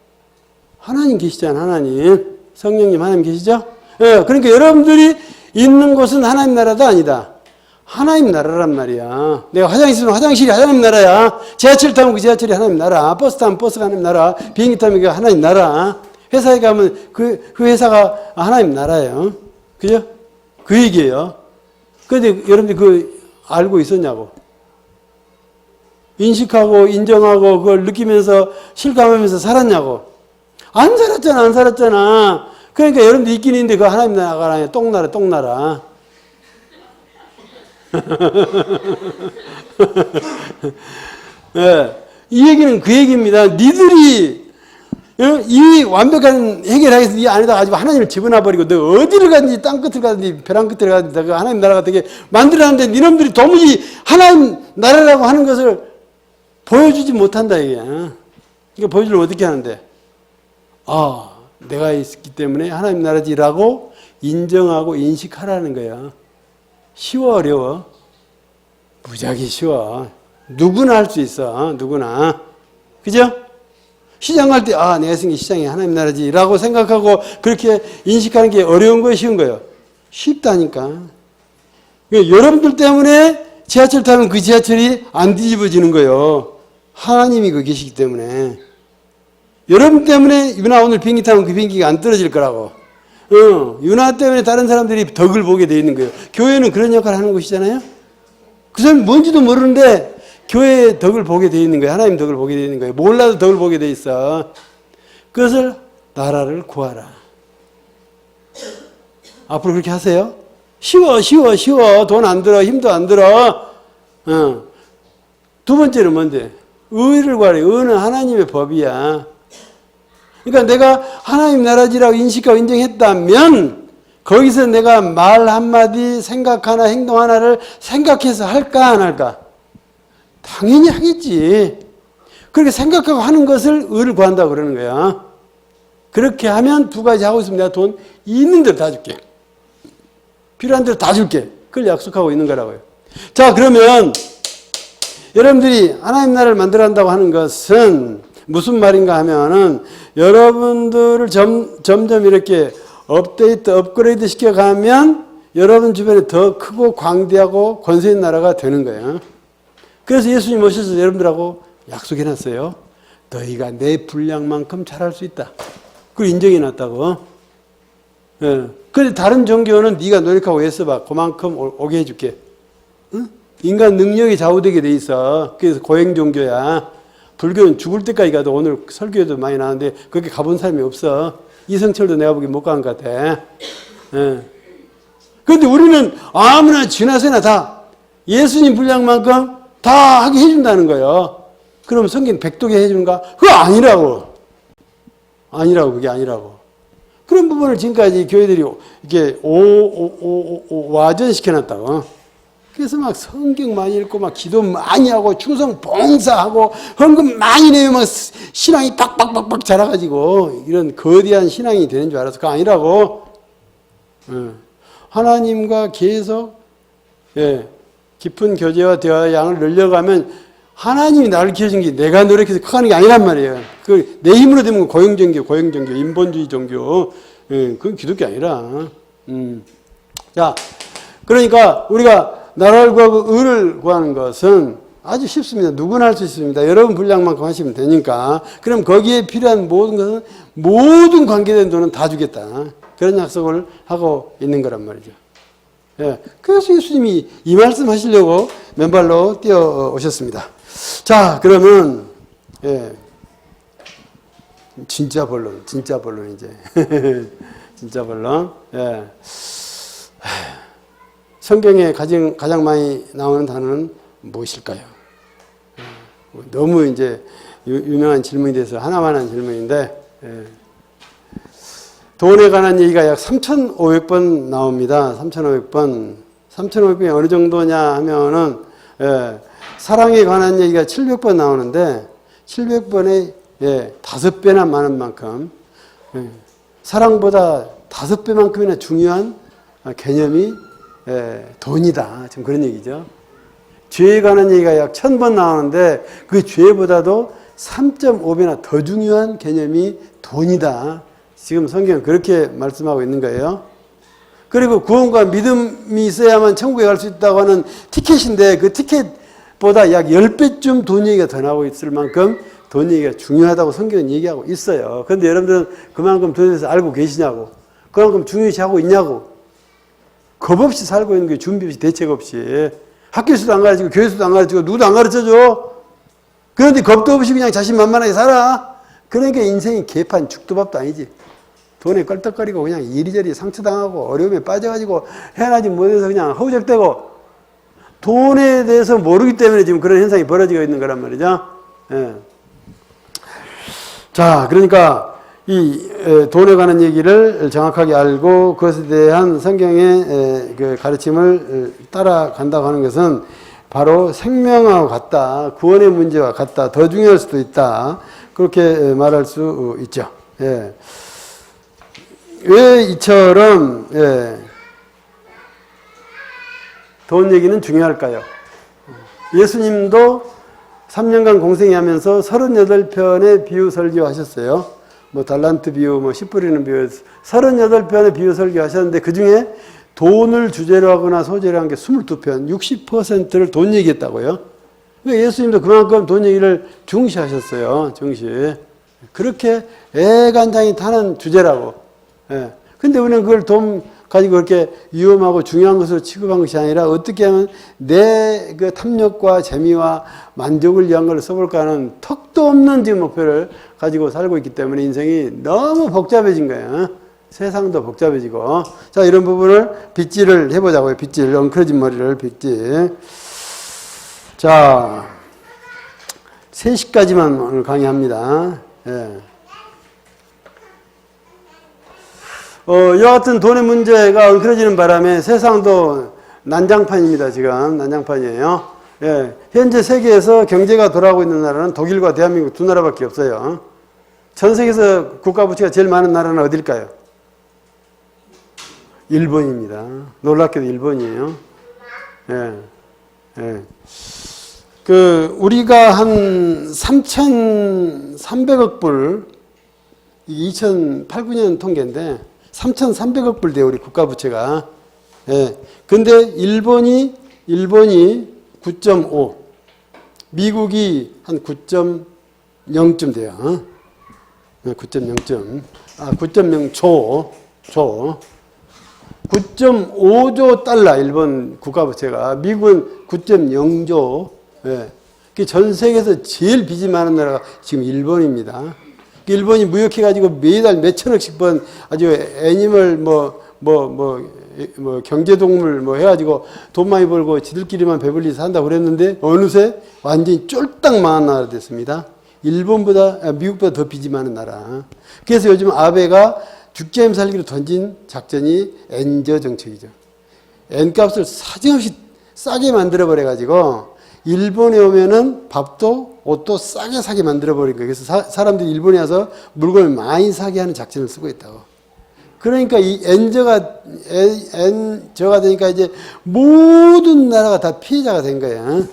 하나님 계시잖아요. 하나님. 성령님 하나님 계시죠? 예, 그러니까 여러분들이 있는 곳은 하나님 나라도 아니다. 하나님 나라란 말이야. 내가 화장실 있으면 화장실이 하나님 나라야. 지하철 타면 그 지하철이 하나님 나라. 버스 타면 버스가 하나님 나라. 비행기 타면 그 하나님 나라. 회사에 가면 그 회사가 하나님 나라예요. 그죠? 그 얘기예요. 그런데 여러분들 그 알고 있었냐고. 인식하고 인정하고 그걸 느끼면서 실감하면서 살았냐고. 안 살았잖아. 그러니까 여러분들 있긴 있는데 그 하나님 나라가 아니야. 똥나라. 네, 이 얘기는 그 얘기입니다. 니들이 이 완벽한 해결하기 위해서 이 안에다 가지고 하나님을 집어넣어버리고 너 어디를 가든지 땅끝을 가든지 벼랑 끝을 가든지 하나님 나라가 되게 만들어놨는데 니놈들이 도무지 하나님 나라라고 하는 것을 보여주지 못한다 이게. 이거 보여주려면 어떻게 하는데? 내가 있기 때문에 하나님 나라지라고 인정하고 인식하라는 거야. 쉬워 어려워? 무지하게 쉬워. 누구나 할 수 있어. 누구나. 그죠? 시장 갈 때 내가 생긴 시장이 하나님 나라지라고 생각하고 그렇게 인식하는 게 어려운 거예요? 쉬운 거예요? 쉽다니까. 여러분들 때문에 지하철 타면 그 지하철이 안 뒤집어지는 거예요. 하나님이 거기 계시기 때문에. 여러분 때문에 유나 오늘 비행기 타면 그 비행기가 안 떨어질 거라고. 유나 때문에 다른 사람들이 덕을 보게 돼 있는 거예요. 교회는 그런 역할을 하는 곳이잖아요. 그 사람이 뭔지도 모르는데 교회의 덕을 보게 돼 있는 거예요. 하나님 덕을 보게 돼 있는 거예요. 몰라도 덕을 보게 돼 있어. 그것을 나라를 구하라. 앞으로 그렇게 하세요. 쉬워. 돈 안 들어. 힘도 안 들어. 두 번째는 뭔데? 의를 구하라. 의는 하나님의 법이야. 그러니까 내가 하나님 나라지라고 인식하고 인정했다면 거기서 내가 말 한마디, 생각 하나, 행동 하나를 생각해서 할까 안 할까? 당연히 하겠지. 그렇게 생각하고 하는 것을 의를 구한다고 그러는 거야. 그렇게 하면 두 가지 하고 있으면 내가 돈 있는 대로 다 줄게. 필요한 대로 다 줄게. 그걸 약속하고 있는 거라고요. 자, 그러면 여러분들이 하나님 나라를 만들어 간다고 하는 것은 무슨 말인가 하면은 여러분들을 점점 이렇게 업그레이드 시켜가면 여러분 주변에 더 크고 광대하고 권세 있는 나라가 되는 거예요. 그래서 예수님 오셔서 여러분들하고 약속해놨어요. 너희가 내 분량만큼 잘할 수 있다. 그걸 인정해놨다고. 그런데 다른 종교는 네가 노력하고 애써봐. 그만큼 오게 해줄게. 응? 인간 능력이 좌우되게 돼 있어. 그래서 고행 종교야. 불교는 죽을 때까지 가도 오늘 설교에도 많이 나왔는데 그렇게 가본 사람이 없어. 이성철도 내가 보기엔 못 간 것 같아. 그런데 우리는 아무나 지나서나 다 예수님 분량만큼 다 하게 해준다는 거예요. 그럼 성경 백독에 해주는가? 그거 아니라고. 그게 아니라고. 그런 부분을 지금까지 교회들이 이렇게 와전시켜놨다고. 그래서 막 성경 많이 읽고 막 기도 많이 하고 충성 봉사하고 헌금 많이 내면 막 신앙이 빡빡빡빡 자라가지고 이런 거대한 신앙이 되는 줄 알았어. 그거 아니라고. 하나님과 계속 깊은 교제와 대화의 양을 늘려가면 하나님이 나를 키워준 게 내가 노력해서 하는 게 아니란 말이에요. 그 내 힘으로 되면 고용종교, 인본주의 종교. 그건 기독교 아니라. 자, 그러니까 우리가 나라를 구하고 의를 구하는 것은 아주 쉽습니다. 누구나 할 수 있습니다. 여러분 분량만큼 하시면 되니까. 그럼 거기에 필요한 모든 것은 모든 관계된 돈은 다 주겠다. 그런 약속을 하고 있는 거란 말이죠. 그래서 예수님이 이 말씀 하시려고 맨발로 뛰어오셨습니다. 자, 그러면 진짜 본론 이제 진짜 본론. 성경에 가장 많이 나오는 단어는 무엇일까요? 너무 이제 유명한 질문이 돼서 하나만 한 질문인데, 돈에 관한 얘기가 약 3,500번 나옵니다. 3,500번. 3,500번이 어느 정도냐 하면은, 사랑에 관한 얘기가 700번 나오는데, 700번에 5배나 많은 만큼, 사랑보다 5배만큼이나 중요한 개념이 돈이다. 지금 그런 얘기죠. 죄에 관한 얘기가 약 1000번 나오는데 그 죄보다도 3.5배나 더 중요한 개념이 돈이다. 지금 성경은 그렇게 말씀하고 있는 거예요. 그리고 구원과 믿음이 있어야만 천국에 갈 수 있다고 하는 티켓인데 그 티켓보다 약 10배쯤 돈 얘기가 더 나오고 있을 만큼 돈 얘기가 중요하다고 성경은 얘기하고 있어요. 그런데 여러분들은 그만큼 돈에 대해서 알고 계시냐고, 그만큼 중요시하고 있냐고. 겁 없이 살고 있는 게 준비 없이 대책 없이. 학교에서도 안 가르치고 교회에서도 안 가르치고 누구도 안 가르쳐줘. 그런데 겁도 없이 그냥 자신만만하게 살아. 그러니까 인생이 개판 죽도밥도 아니지. 돈에 껄떡거리고 그냥 이리저리 상처당하고 어려움에 빠져가지고 헤어나지 못해서 그냥 허우적대고 돈에 대해서 모르기 때문에 지금 그런 현상이 벌어지고 있는 거란 말이죠. 자, 그러니까 이 돈에 관한 얘기를 정확하게 알고 그것에 대한 성경의 그 가르침을 따라간다고 하는 것은 바로 생명하고 같다. 구원의 문제와 같다. 더 중요할 수도 있다. 그렇게 말할 수 있죠. 예. 왜 이처럼 돈 얘기는 중요할까요? 예수님도 3년간 공생하면서 38편의 비유 설교 하셨어요. 뭐 달란트 비유, 뭐 씨 뿌리는 비유, 38편의 비유 설교 하셨는데 그 중에 돈을 주제로 하거나 소재로 한 게 22편, 60%를 돈 얘기했다고요. 그러니까 예수님도 그만큼 돈 얘기를 중시하셨어요. 중시. 그렇게 애간장이 타는 주제라고. 예. 근데 우리는 그걸 돈 가지고 그렇게 위험하고 중요한 것으로 취급한 것이 아니라 어떻게 하면 내 그 탐욕과 재미와 만족을 위한 걸 써볼까 하는 턱도 없는 지금 목표를 가지고 살고 있기 때문에 인생이 너무 복잡해진 거예요. 세상도 복잡해지고. 자, 이런 부분을 빗질을 해보자고요. 빗질, 엉클어진 머리를 빗질. 자, 3시까지만 오늘 강의합니다. 예. 이와 같은 돈의 문제가 엉클어지는 바람에 세상도 난장판입니다. 지금 난장판이에요. 예. 현재 세계에서 경제가 돌아가고 있는 나라는 독일과 대한민국 두 나라밖에 없어요. 전 세계에서 국가 부채가 제일 많은 나라는 어딜까요? 일본입니다. 놀랍게도 일본이에요. 예. 예. 우리가 한 3,300억 불, 2008, 9년 통계인데, 3,300억 불 돼요, 우리 국가 부채가. 예. 근데 일본이 9.5, 미국이 한 9.0쯤 돼요. 9.0쯤. 9.0조. 9.5조 달러, 일본 국가 부채가. 미국은 9.0조. 예. 전 세계에서 제일 빚이 많은 나라가 지금 일본입니다. 일본이 무역해가지고 매달 몇천억씩 번 아주 애니멀 경제동물 해가지고 돈 많이 벌고 지들끼리만 배불리 산다고 그랬는데 어느새 완전히 쫄딱 망한 나라 됐습니다. 미국보다 더 빚이 많은 나라. 그래서 요즘 아베가 죽자임 살기로 던진 작전이 엔저 정책이죠. 엔값을 사정없이 싸게 만들어버려가지고 일본에 오면은 밥도 옷도 싸게 사게 만들어버린 거예요. 그래서 사람들이 일본에 와서 물건을 많이 사게 하는 작전을 쓰고 있다고. 그러니까 이 엔저가 되니까 이제 모든 나라가 다 피해자가 된 거예요.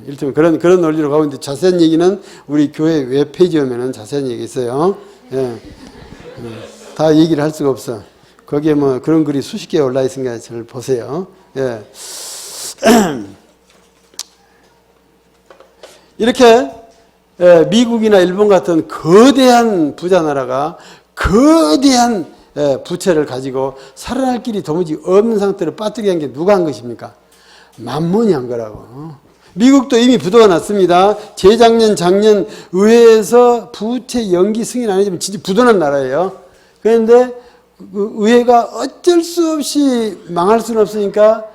일종의 그런 논리로 가고 있는데 자세한 얘기는 우리 교회 웹페이지에 오면은 자세한 얘기 있어요. 다 얘기를 할 수가 없어. 거기에 뭐 그런 글이 수십 개 올라 있으니까 잘 보세요. 예. 이렇게 미국이나 일본 같은 거대한 부자 나라가 거대한 부채를 가지고 살아날 길이 도무지 없는 상태로 빠뜨리게 한 게 누가 한 것입니까? 만몬이 한 거라고. 미국도 이미 부도가 났습니다. 재작년, 작년 의회에서 부채 연기 승인 안 해주면 진짜 부도난 나라예요. 그런데 그 의회가 어쩔 수 없이 망할 수는 없으니까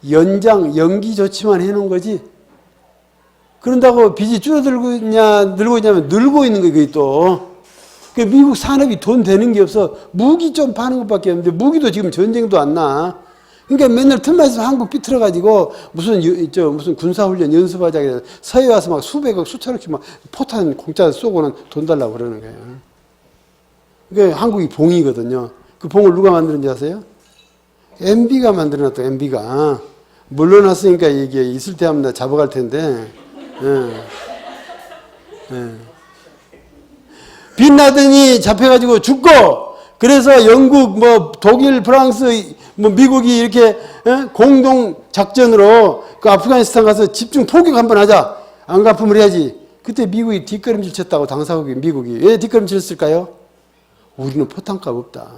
연기 조치만 해놓은 거지. 그런다고 빚이 줄어들고 있냐, 늘고 있냐면 늘고 있는 거예요, 그게 또. 미국 산업이 돈 되는 게 없어. 무기 좀 파는 것밖에 없는데, 무기도 지금 전쟁도 안 나. 그러니까 맨날 틈만 있으면 한국 삐뚤어가지고, 무슨 군사훈련 연습하자. 서해 와서 막 수백억, 수천억씩 막 포탄 공짜 쏘고는 돈 달라고 그러는 거예요. 그러니까 한국이 봉이거든요. 그 봉을 누가 만드는지 아세요? MB가 만들어놨다, MB가. 물러났으니까 이게 있을 때 하면 나 잡아갈 텐데. 빈라든이 잡혀가지고 죽고, 그래서 영국, 독일, 프랑스, 미국이 이렇게 공동 작전으로 그 아프가니스탄 가서 집중 포격 한번 하자. 안 갚으면 해야지. 그때 미국이 뒷걸음질 쳤다고, 당사국이 미국이. 왜 뒷걸음질 쳤을까요? 우리는 포탄값 없다.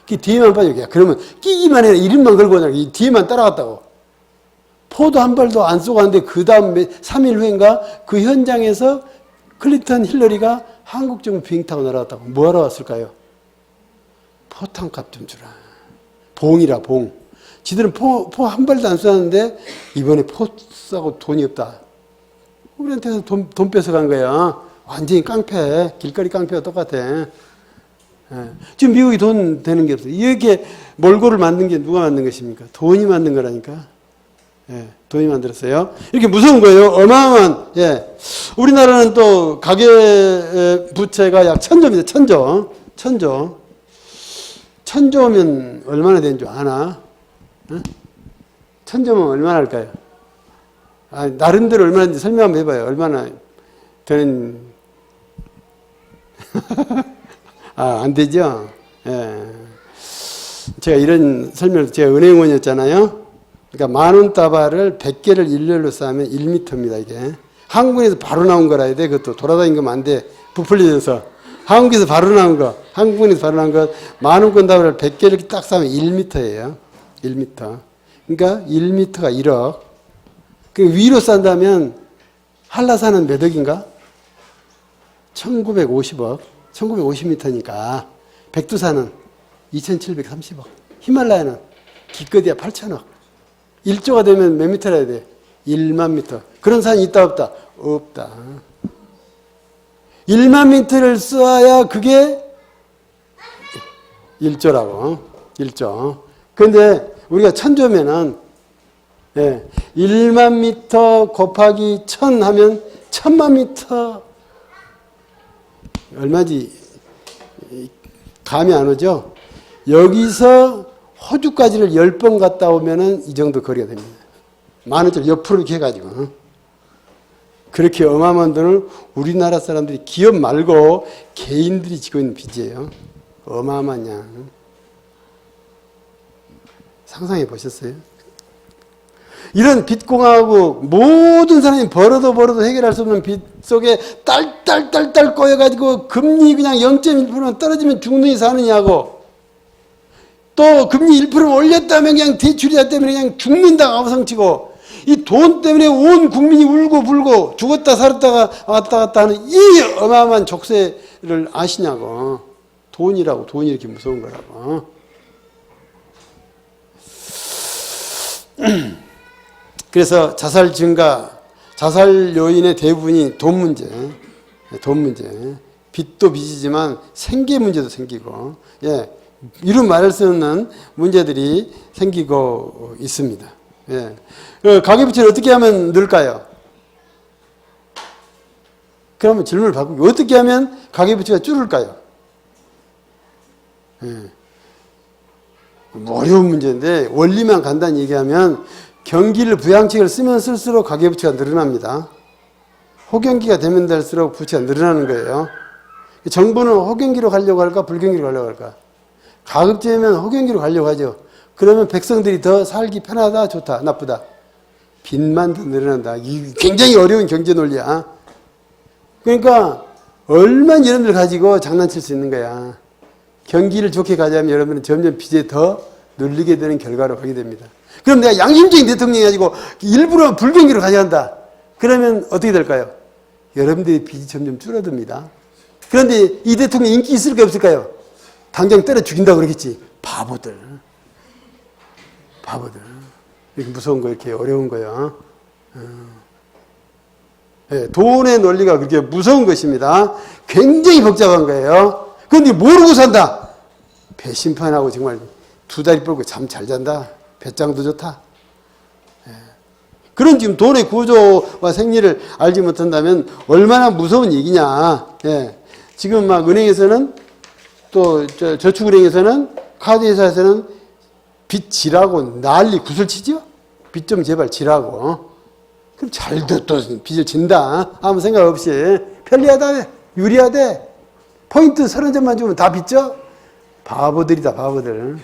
그 뒤에만 빠져. 그러면 끼기만 해라. 이름만 걸고 오냐. 이 뒤에만 따라갔다고. 포도 한 발도 안 쏘고 하는데 그 다음 3일 후인가 그 현장에서 클린턴 힐러리가 한국 정부 비행 타고 날아갔다고. 뭐하러 왔을까요? 포탄값 좀 주라. 봉이라 봉. 지들은 포 한 발도 안 쏘았는데 이번에 포 쏘고 돈이 없다. 우리한테서 돈 뺏어간 거야. 완전히 깡패, 길거리 깡패와 똑같아. 예. 지금 미국이 돈 되는 게 없어요. 이렇게 몰골을 만든 게 누가 만든 것입니까? 돈이 만든 거라니까. 예, 돈이 만들었어요. 이렇게 무서운 거예요. 어마어마한, 예. 우리나라는 또 가계 부채가 약 1000조입니다. 1000조. 1000조. 1000조면 얼마나 되는 줄 아나? 어? 1000조면 얼마나 할까요? 아, 나름대로 얼마나인지 설명 한번 해봐요. 얼마나 되는, 아, 안 되죠? 예. 제가 이런 설명을, 제가 은행원이었잖아요. 그러니까 10,000원 다발을 100개를 일렬로 쌓으면 1m입니다, 이게. 한국에서 바로 나온 거라 해야 돼. 그것도 돌아다닌 거면 안 돼. 부풀려져서. 한국에서 바로 나온 거. 한국에서 바로 나온 거. 10,000원권 다발을 100개를 이렇게 딱 쌓으면 1m예요. 1m. 그러니까 1m가 1억. 그 위로 싼다면 한라산은 몇 억인가? 1950억. 1950m니까. 백두산은 2730억. 히말라야는 기껏해야 8,000억. 1조가 되면 몇 미터라 해야 돼? 1만 미터. 그런 산이 있다 없다? 없다. 1만 미터를 써야 그게 1조라고. 1조. 그런데 우리가 1000조면은 예, 1만 미터 곱하기 1000 하면 1000만 미터 얼마지 감이 안 오죠? 여기서 호주까지를 10번 갔다 오면은 이 정도 거리가 됩니다. 10,000원짜리 옆으로 이렇게 해가지고. 그렇게 어마어마한 돈을 우리나라 사람들이 기업 말고 개인들이 지고 있는 빚이에요. 어마어마한 양. 상상해 보셨어요? 이런 빚공화국, 모든 사람이 벌어도 해결할 수 없는 빚 속에 딸딸 꼬여가지고 금리 그냥 0.1%만 떨어지면 죽느니 사느냐고. 또 금리 1% 올렸다면 그냥 대출이자 때문에 그냥 죽는다고 아우성치고, 이 돈 때문에 온 국민이 울고 불고 죽었다 살았다가 왔다 갔다 하는 이 어마어마한 족쇄를 아시냐고. 돈이라고. 돈이 이렇게 무서운 거라고. 그래서 자살 증가, 자살 요인의 대부분이 돈 문제, 돈 문제. 빚도 빚이지만 생계 문제도 생기고, 예, 이루 말할 수 없는 문제들이 생기고 있습니다. 예. 가계부채를 어떻게 하면 늘까요? 그러면 질문을 바꾸고, 어떻게 하면 가계부채가 줄을까요? 예. 어려운 문제인데, 원리만 간단히 얘기하면, 경기를 부양책을 쓰면 쓸수록 가계부채가 늘어납니다. 호경기가 되면 될수록 부채가 늘어나는 거예요. 정부는 호경기로 가려고 할까, 불경기로 가려고 할까? 가급적이면 호경기로 가려고 하죠. 그러면 백성들이 더 살기 편하다, 좋다, 나쁘다? 빚만 더 늘어난다. 이 굉장히 어려운 경제 논리야. 그러니까 얼마나 여러분들 가지고 장난칠 수 있는 거야. 경기를 좋게 가자면 여러분은 점점 빚에 더 눌리게 되는 결과로 가게 됩니다. 그럼 내가 양심적인 대통령이 가지고 일부러 불경기로 가야 한다. 그러면 어떻게 될까요? 여러분들의 빚이 점점 줄어듭니다. 그런데 이 대통령 인기 있을까 없을까요? 당장 때려 죽인다고 그러겠지. 바보들. 바보들. 이렇게 무서운 거, 이렇게 어려운 거야. 네, 돈의 논리가 그렇게 무서운 것입니다. 굉장히 복잡한 거예요. 그런데 모르고 산다. 배심판하고 정말 두 다리 뻗고 잠 잘 잔다. 배짱도 좋다. 예. 그런 지금 돈의 구조와 생리를 알지 못한다면 얼마나 무서운 얘기냐. 예. 지금 막 은행에서는 또 저축은행에서는 카드회사에서는 빚 지라고 난리 구슬치죠. 빚 좀 제발 지라고. 그럼 잘도 또 빚을 진다. 아무 생각 없이 편리하다, 유리하대. 포인트 30점만 주면 다 빚져? 바보들이다, 바보들.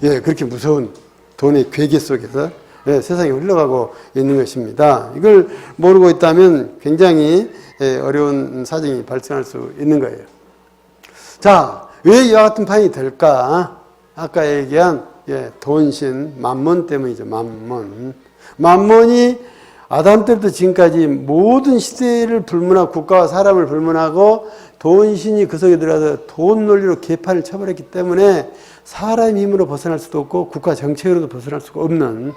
예, 그렇게 무서운 돈의 괴계 속에서 예, 세상이 흘러가고 있는 것입니다. 이걸 모르고 있다면 굉장히 어려운 사정이 발생할 수 있는 거예요. 자, 왜 이와 같은 판이 될까? 아까 얘기한 돈신, 만몬 때문이죠. 만몬. 만몬이 아담 때부터 지금까지 모든 시대를 불문하고 국가와 사람을 불문하고 돈신이 그 속에 들어가서 돈 논리로 개판을 쳐버렸기 때문에 사람의 힘으로 벗어날 수도 없고 국가 정책으로도 벗어날 수가 없는,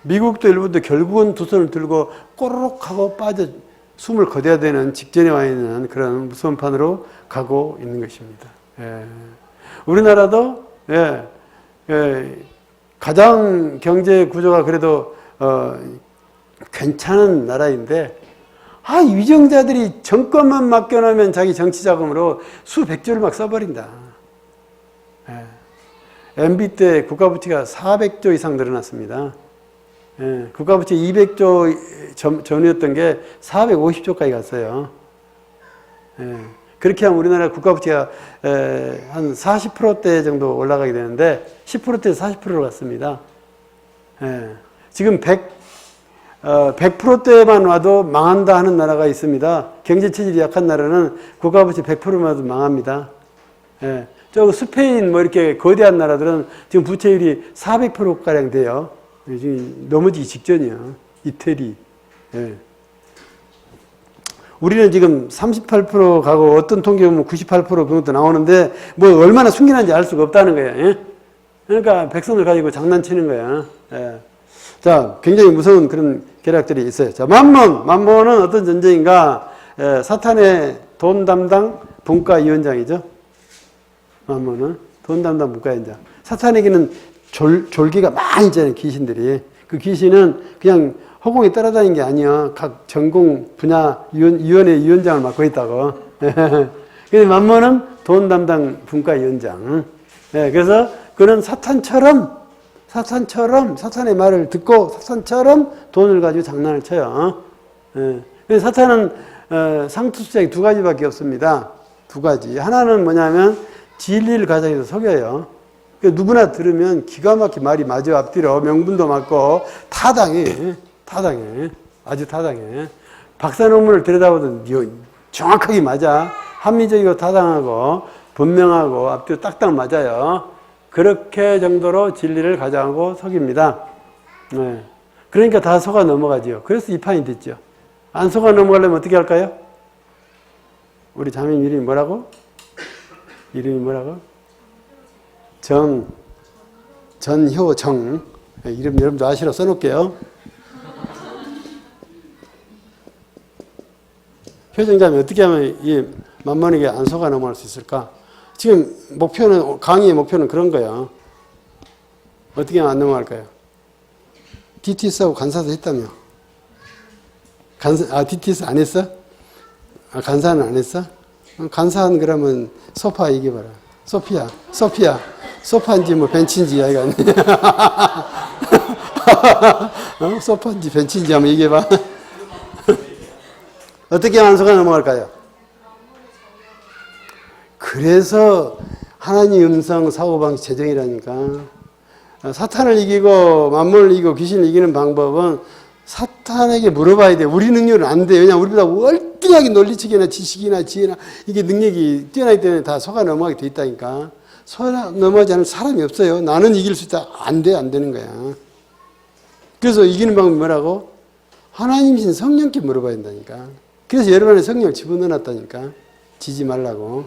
미국도 일본도 결국은 두 손을 들고 꼬르륵 하고 빠져 숨을 거둬야 되는 직전에 와 있는 그런 무서운 판으로 가고 있는 것입니다. 예. 우리나라도 가장 경제 구조가 그래도 괜찮은 나라인데 이 위정자들이 정권만 맡겨놓으면 자기 정치 자금으로 수백조를 막 써버린다. MB 때 국가부채가 400조 이상 늘어났습니다. 국가부채 200조 전이었던 게 450조까지 갔어요. 그렇게 하면 우리나라 국가부채가 한 40%대 정도 올라가게 되는데 10%대에서 40%로 갔습니다. 지금 100%대만 와도 망한다 하는 나라가 있습니다. 경제 체질이 약한 나라는 국가부채 100%만 와도 망합니다. 저 스페인 뭐 이렇게 거대한 나라들은 지금 부채율이 400%가량 돼요. 지금 넘어지기 직전이야. 이태리. 우리는 지금 38% 가고 어떤 통계 보면 98% 그런 것도 나오는데 뭐 얼마나 숨기는지 알 수가 없다는 거야. 그러니까 백성을 가지고 장난치는 거야. 자, 굉장히 무서운 그런 계략들이 있어요. 자, 만몬은 어떤 존재인가? 사탄의 돈 담당 분과위원장이죠. 만몬은 돈 담당 분과위원장. 사탄에게는 졸개가 많이 있잖아요. 귀신들이. 그 귀신은 그냥 허공에 따라다니는 게 아니야. 각 전공 분야 위원회 위원장을 맡고 있다고. 근데 만몬은 돈 담당 분과위원장. 그래서 그는 사탄처럼 사탄의 말을 듣고 사탄처럼 돈을 가지고 장난을 쳐요. 사탄은 상투수작이 두 가지밖에 없습니다. 두 가지. 하나는 뭐냐면 진리를 가장해서 속여요. 누구나 들으면 기가 막히게 말이 맞아 앞뒤로 명분도 맞고 타당해. 아주 타당해. 박사 논문을 들여다보면 정확하게 맞아. 합리적이고 타당하고 분명하고 앞뒤로 딱딱 맞아요. 그렇게 정도로 진리를 가장하고 속입니다. 그러니까 다 속아 넘어가지요. 그래서 이 판이 됐죠. 안 속아 넘어가려면 어떻게 할까요? 우리 자매님 이름이 뭐라고? 전효정. 이름 여러분도 아시라 써놓을게요. 효정자매 어떻게 하면 이 만만하게 안 속아 넘어갈 수 있을까? 지금 강의의 목표는 그런 거야. 어떻게 하면 안 넘어갈까요? DTS하고 간사도 했다며. DTS 안 했어? 간사는 안 했어? 간사는 그러면 소파 얘기해봐라. 소파인지 뭐 벤치인지 이야기가 안 돼. 소파인지 벤치인지 한번 얘기해봐. 어떻게 하면 안 속아 넘어갈까요? 그래서 하나님 음성 사고방식 재정이라니까. 사탄을 이기고 만몬을 이기고 귀신을 이기는 방법은 사탄에게 물어봐야 돼. 우리 능력은 안 돼. 왜냐하면 우리보다 월등하게 논리적이나 지식이나 지혜나 이게 능력이 뛰어나기 때문에 다 속아 넘어가게 돼 있다니까. 속아 넘어가지 않을 사람이 없어요. 나는 이길 수 있다. 안 되는 거야. 그래서 이기는 방법이 뭐라고? 하나님이신 성령께 물어봐야 된다니까. 그래서 여러분의 성령을 집어넣어놨다니까. 지지 말라고.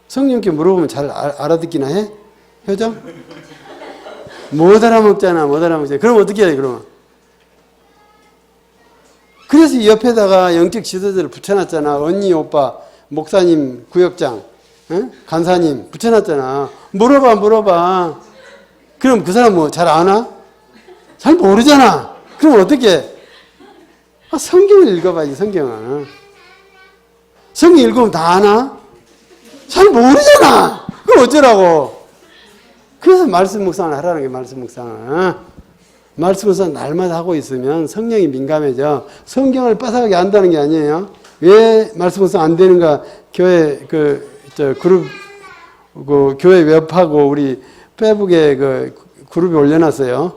성령께 물어보면 잘 알아듣기나 해? 효정? 못 알아먹잖아. 그럼 어떻게 해야 돼, 그러면? 그래서 이 옆에다가 영적 지도자를 붙여놨잖아. 언니, 오빠, 목사님, 구역장, 간사님 붙여놨잖아. 물어봐. 그럼 그 사람 뭐 잘 아나? 잘 모르잖아. 그럼 어떻게 해? 성경을 읽어봐야지, 성경을. 성경 읽으면 다 아나? 잘 모르잖아. 그럼 어쩌라고? 그래서 말씀 묵상을 하라는 게 말씀 묵상을. 말씀 묵상 날마다 하고 있으면 성령이 민감해져. 성경을 빠삭하게 안다는 게 아니에요. 왜 말씀 묵상 안 되는가? 교회 그룹 교회 웹하고 우리 페북에 그룹에 올려놨어요.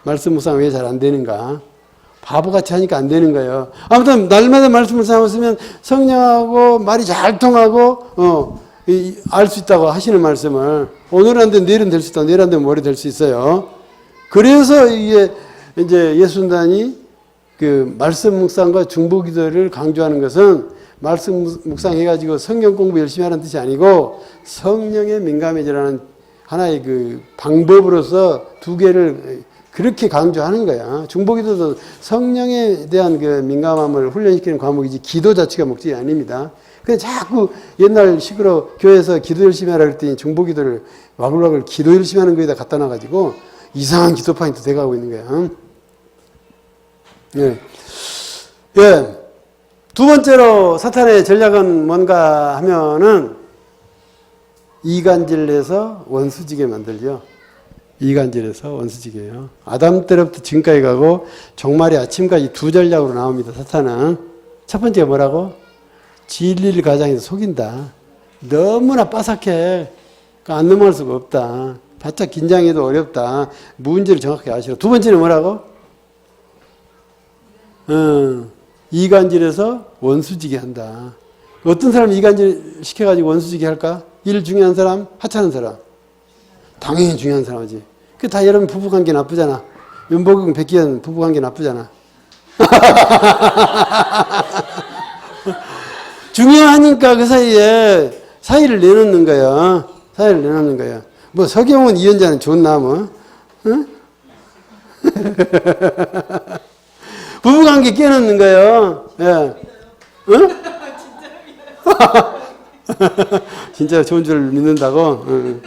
말씀 묵상 왜 잘 안 되는가? 바보같이 하니까 안 되는 거예요. 아무튼 날마다 말씀 묵상하고 있으면 성령하고 말이 잘 통하고 알 수 있다고 하시는 말씀을 오늘 안 되면 내일은 될 수 있다. 내일 안 되면 모레 될 수 있어요. 그래서 이게 이제 예수단이 그 말씀 묵상과 중보 기도를 강조하는 것은 말씀 묵상해가지고 성경 공부 열심히 하는 뜻이 아니고 성령에 민감해지라는 하나의 그 방법으로서 두 개를 그렇게 강조하는 거야. 중보기도도 성령에 대한 그 민감함을 훈련시키는 과목이지 기도 자체가 목적이 아닙니다. 근데 자꾸 옛날 식으로 교회에서 기도 열심히 하라 그랬더니 중보기도를 와글와글 기도 열심히 하는 거에다 갖다 놔가지고 이상한 기도판이 또 돼가고 있는 거야. 예. 예. 두 번째로 사탄의 전략은 뭔가 하면은 이간질해서 원수지게 만들죠. 이간질해서 원수지게요. 아담 때부터 지금까지 가고 종말이 아침까지 두 전략으로 나옵니다. 사탄은. 첫 번째가 뭐라고? 진리를 가장해서 속인다. 너무나 빠삭해. 안 넘어갈 수가 없다. 바짝 긴장해도 어렵다. 문제를 정확하게 아시라. 두 번째는 뭐라고? 이간질해서 원수지게 한다. 어떤 사람 이간질 시켜가지고 원수지게 할까? 일 중요한 사람, 하찮은 사람. 당연히 중요한 사람이지. 그 다 여러분 부부관계 나쁘잖아. 윤복용, 백기현 부부관계 나쁘잖아. 중요하니까 그 사이에 사이를 내놓는 거야. 사이를 내놓는 거야. 뭐 서경훈 이현자는 좋나 뭐. 응? 부부관계 깨놓는 거예요. 예. 응? 진짜 좋은 줄 믿는다고? 응.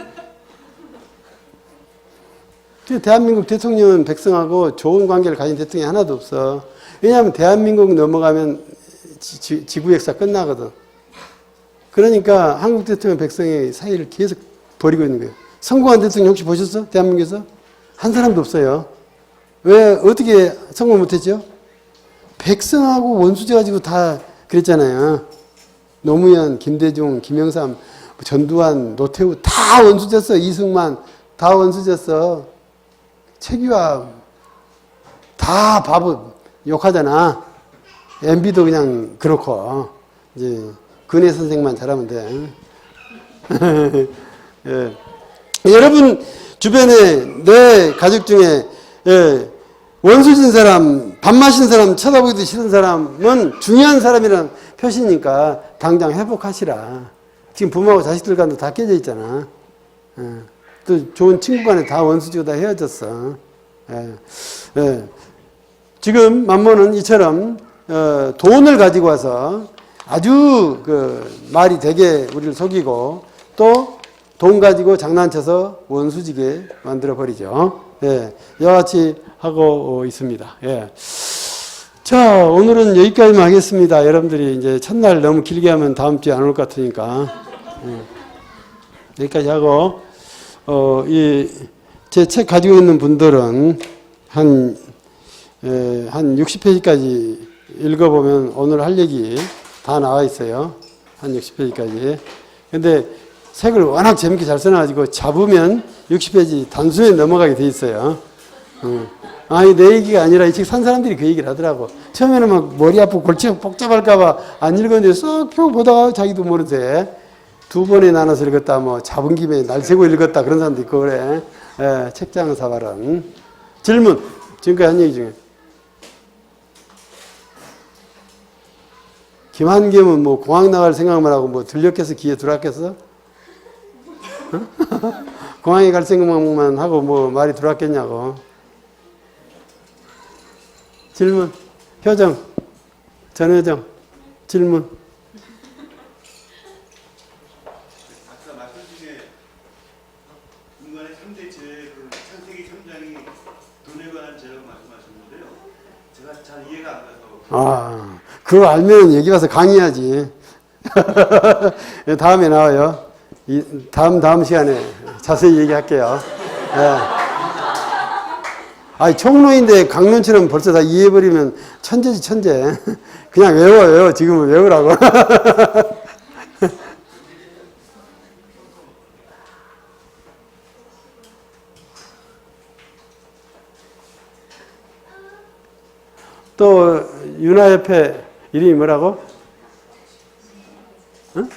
대한민국 대통령은 백성하고 좋은 관계를 가진 대통령이 하나도 없어. 왜냐하면 대한민국 넘어가면 지구 역사 끝나거든. 그러니까 한국 대통령 백성의 사이를 계속 버리고 있는 거예요. 성공한 대통령 혹시 보셨어? 대한민국에서? 한 사람도 없어요. 왜 어떻게 성공 못했죠? 백성하고 원수지 가지고 다 그랬잖아요. 노무현, 김대중, 김영삼, 전두환, 노태우 다 원수졌어. 이승만 다 원수졌어. 최규하 다 바보 욕하잖아. MB도 그냥 그렇고 이제 근혜 선생만 잘하면 돼. 예. 여러분 주변에 내 가족 중에 예, 원수진 사람, 밥 마신 사람, 쳐다보기도 싫은 사람은 중요한 사람이라는 표시니까 당장 회복하시라. 지금 부모하고 자식들 간도 다 깨져 있잖아. 예. 또 좋은 친구 간에 다 원수지고 다 헤어졌어. 예. 예. 지금 만모는 이처럼 돈을 가지고 와서 아주 그 말이 되게 우리를 속이고 또 돈 가지고 장난쳐서 원수지게 만들어 버리죠. 예. 이와 같이 하고 있습니다. 예. 자, 오늘은 여기까지만 하겠습니다. 여러분들이 이제 첫날 너무 길게 하면 다음 주에 안 올 것 같으니까. 여기까지 하고, 제 책 가지고 있는 분들은 한 60페이지까지 읽어보면 오늘 할 얘기 다 나와 있어요. 한 60페이지까지. 근데 책을 워낙 재밌게 잘 써놔가지고 잡으면 60페이지 단순히 넘어가게 돼 있어요. 아니, 내 얘기가 아니라 이 책 산 사람들이 그 얘기를 하더라고. 처음에는 막 머리 아프고 골치 복잡할까봐 안 읽었는데 쏙 펴고 보다가 자기도 모르세. 두 번에 나눠서 읽었다, 뭐, 잡은 김에 날 새고 읽었다, 그런 사람도 있고, 그래. 예, 책장 사발은. 질문. 지금까지 한 얘기 중에. 김한겸은 뭐, 공항 나갈 생각만 하고 뭐, 들렸겠어? 귀에 들어왔겠어? 공항에 갈 생각만 하고 뭐, 말이 들어왔겠냐고. 질문. 효정. 전효정. 질문. 아까 말씀 중에 인간의 3대 죄를 창세기 3장이 돈에 관한 죄라고 말씀하셨는데요. 제가 잘 이해가 안 가서. 그거 알면 여기 가서 강의하지. 다음에 나와요. 다음 시간에 자세히 얘기할게요. 네. 아니, 총로인데 강론처럼 벌써 다 이해해버리면 천재지, 천재. 그냥 외워. 지금은 외우라고. 또, 윤화협회 이름이 뭐라고? 응?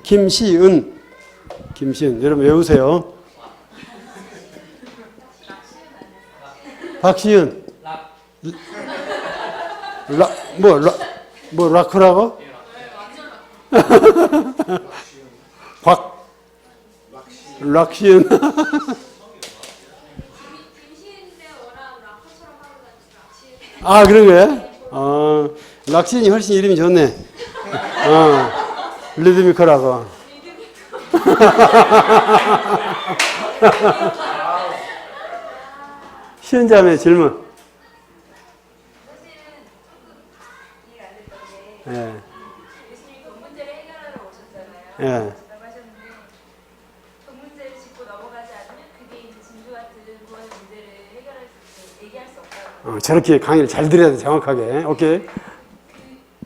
김시은. 여러분 외우세요. 박시은. 라크라고? 락시은. 김시인인데 워낙 락커처럼 하고 다니시죠. 아, 그런 거야? 락시은이 훨씬 이름이 좋네. 리드미컬하고. 시은자매 질문. 사실은 조금 이해가 안 됐던 게 예, 예수님이 돈 문제를 해결하러 오셨잖아요. 예. 라고 하셨는데 돈 문제를 짚고 넘어가지 않으면 그게 이제 진주 같은 구원의 문제를 해결할 수 얘기할 수 없다고. 저렇게 강의를 잘 들어야 돼, 정확하게. 오케이. 그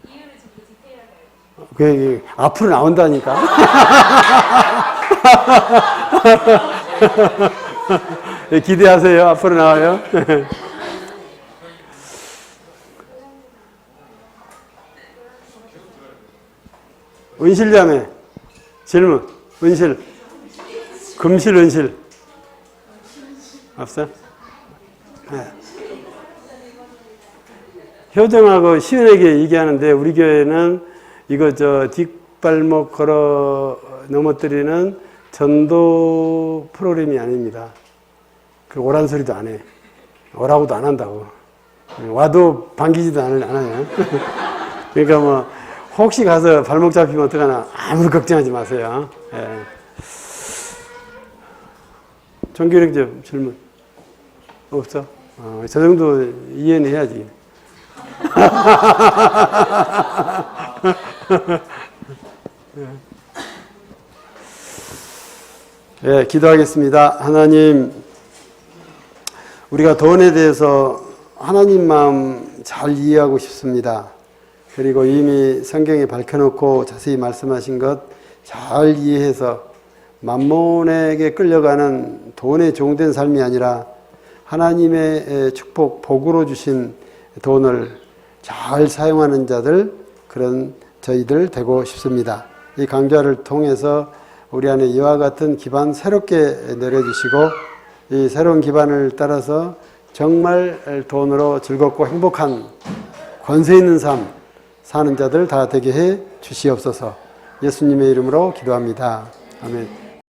이유를 좀 더 디테일하게 알고. 그, 앞으로 나온다니까. 예, 기대하세요. 앞으로 나와요. 은실자매 질문. 은실. 금실, 은실. 없어? 네. 효정하고 시은에게 얘기하는데 우리 교회는 이거 뒷발목 걸어 넘어뜨리는 전도 프로그램이 아닙니다. 그 오란 소리도 안 해. 오라고도 안 한다고. 와도 반기지도 안 하냐. 그러니까 뭐 혹시 가서 발목 잡히면 어떡하나 아무도 걱정하지 마세요. 예. 종교력적 질문 없어? 저 정도 이해는 해야지. 예, 기도하겠습니다. 하나님, 우리가 돈에 대해서 하나님 마음 잘 이해하고 싶습니다. 그리고 이미 성경에 밝혀놓고 자세히 말씀하신 것 잘 이해해서 만몬에게 끌려가는 돈에 종된 삶이 아니라 하나님의 축복, 복으로 주신 돈을 잘 사용하는 자들, 그런 저희들 되고 싶습니다. 이 강좌를 통해서 우리 안에 이와 같은 기반 새롭게 내려주시고 이 새로운 기반을 따라서 정말 돈으로 즐겁고 행복한 권세 있는 삶 사는 자들 다 되게 해 주시옵소서. 예수님의 이름으로 기도합니다. 아멘.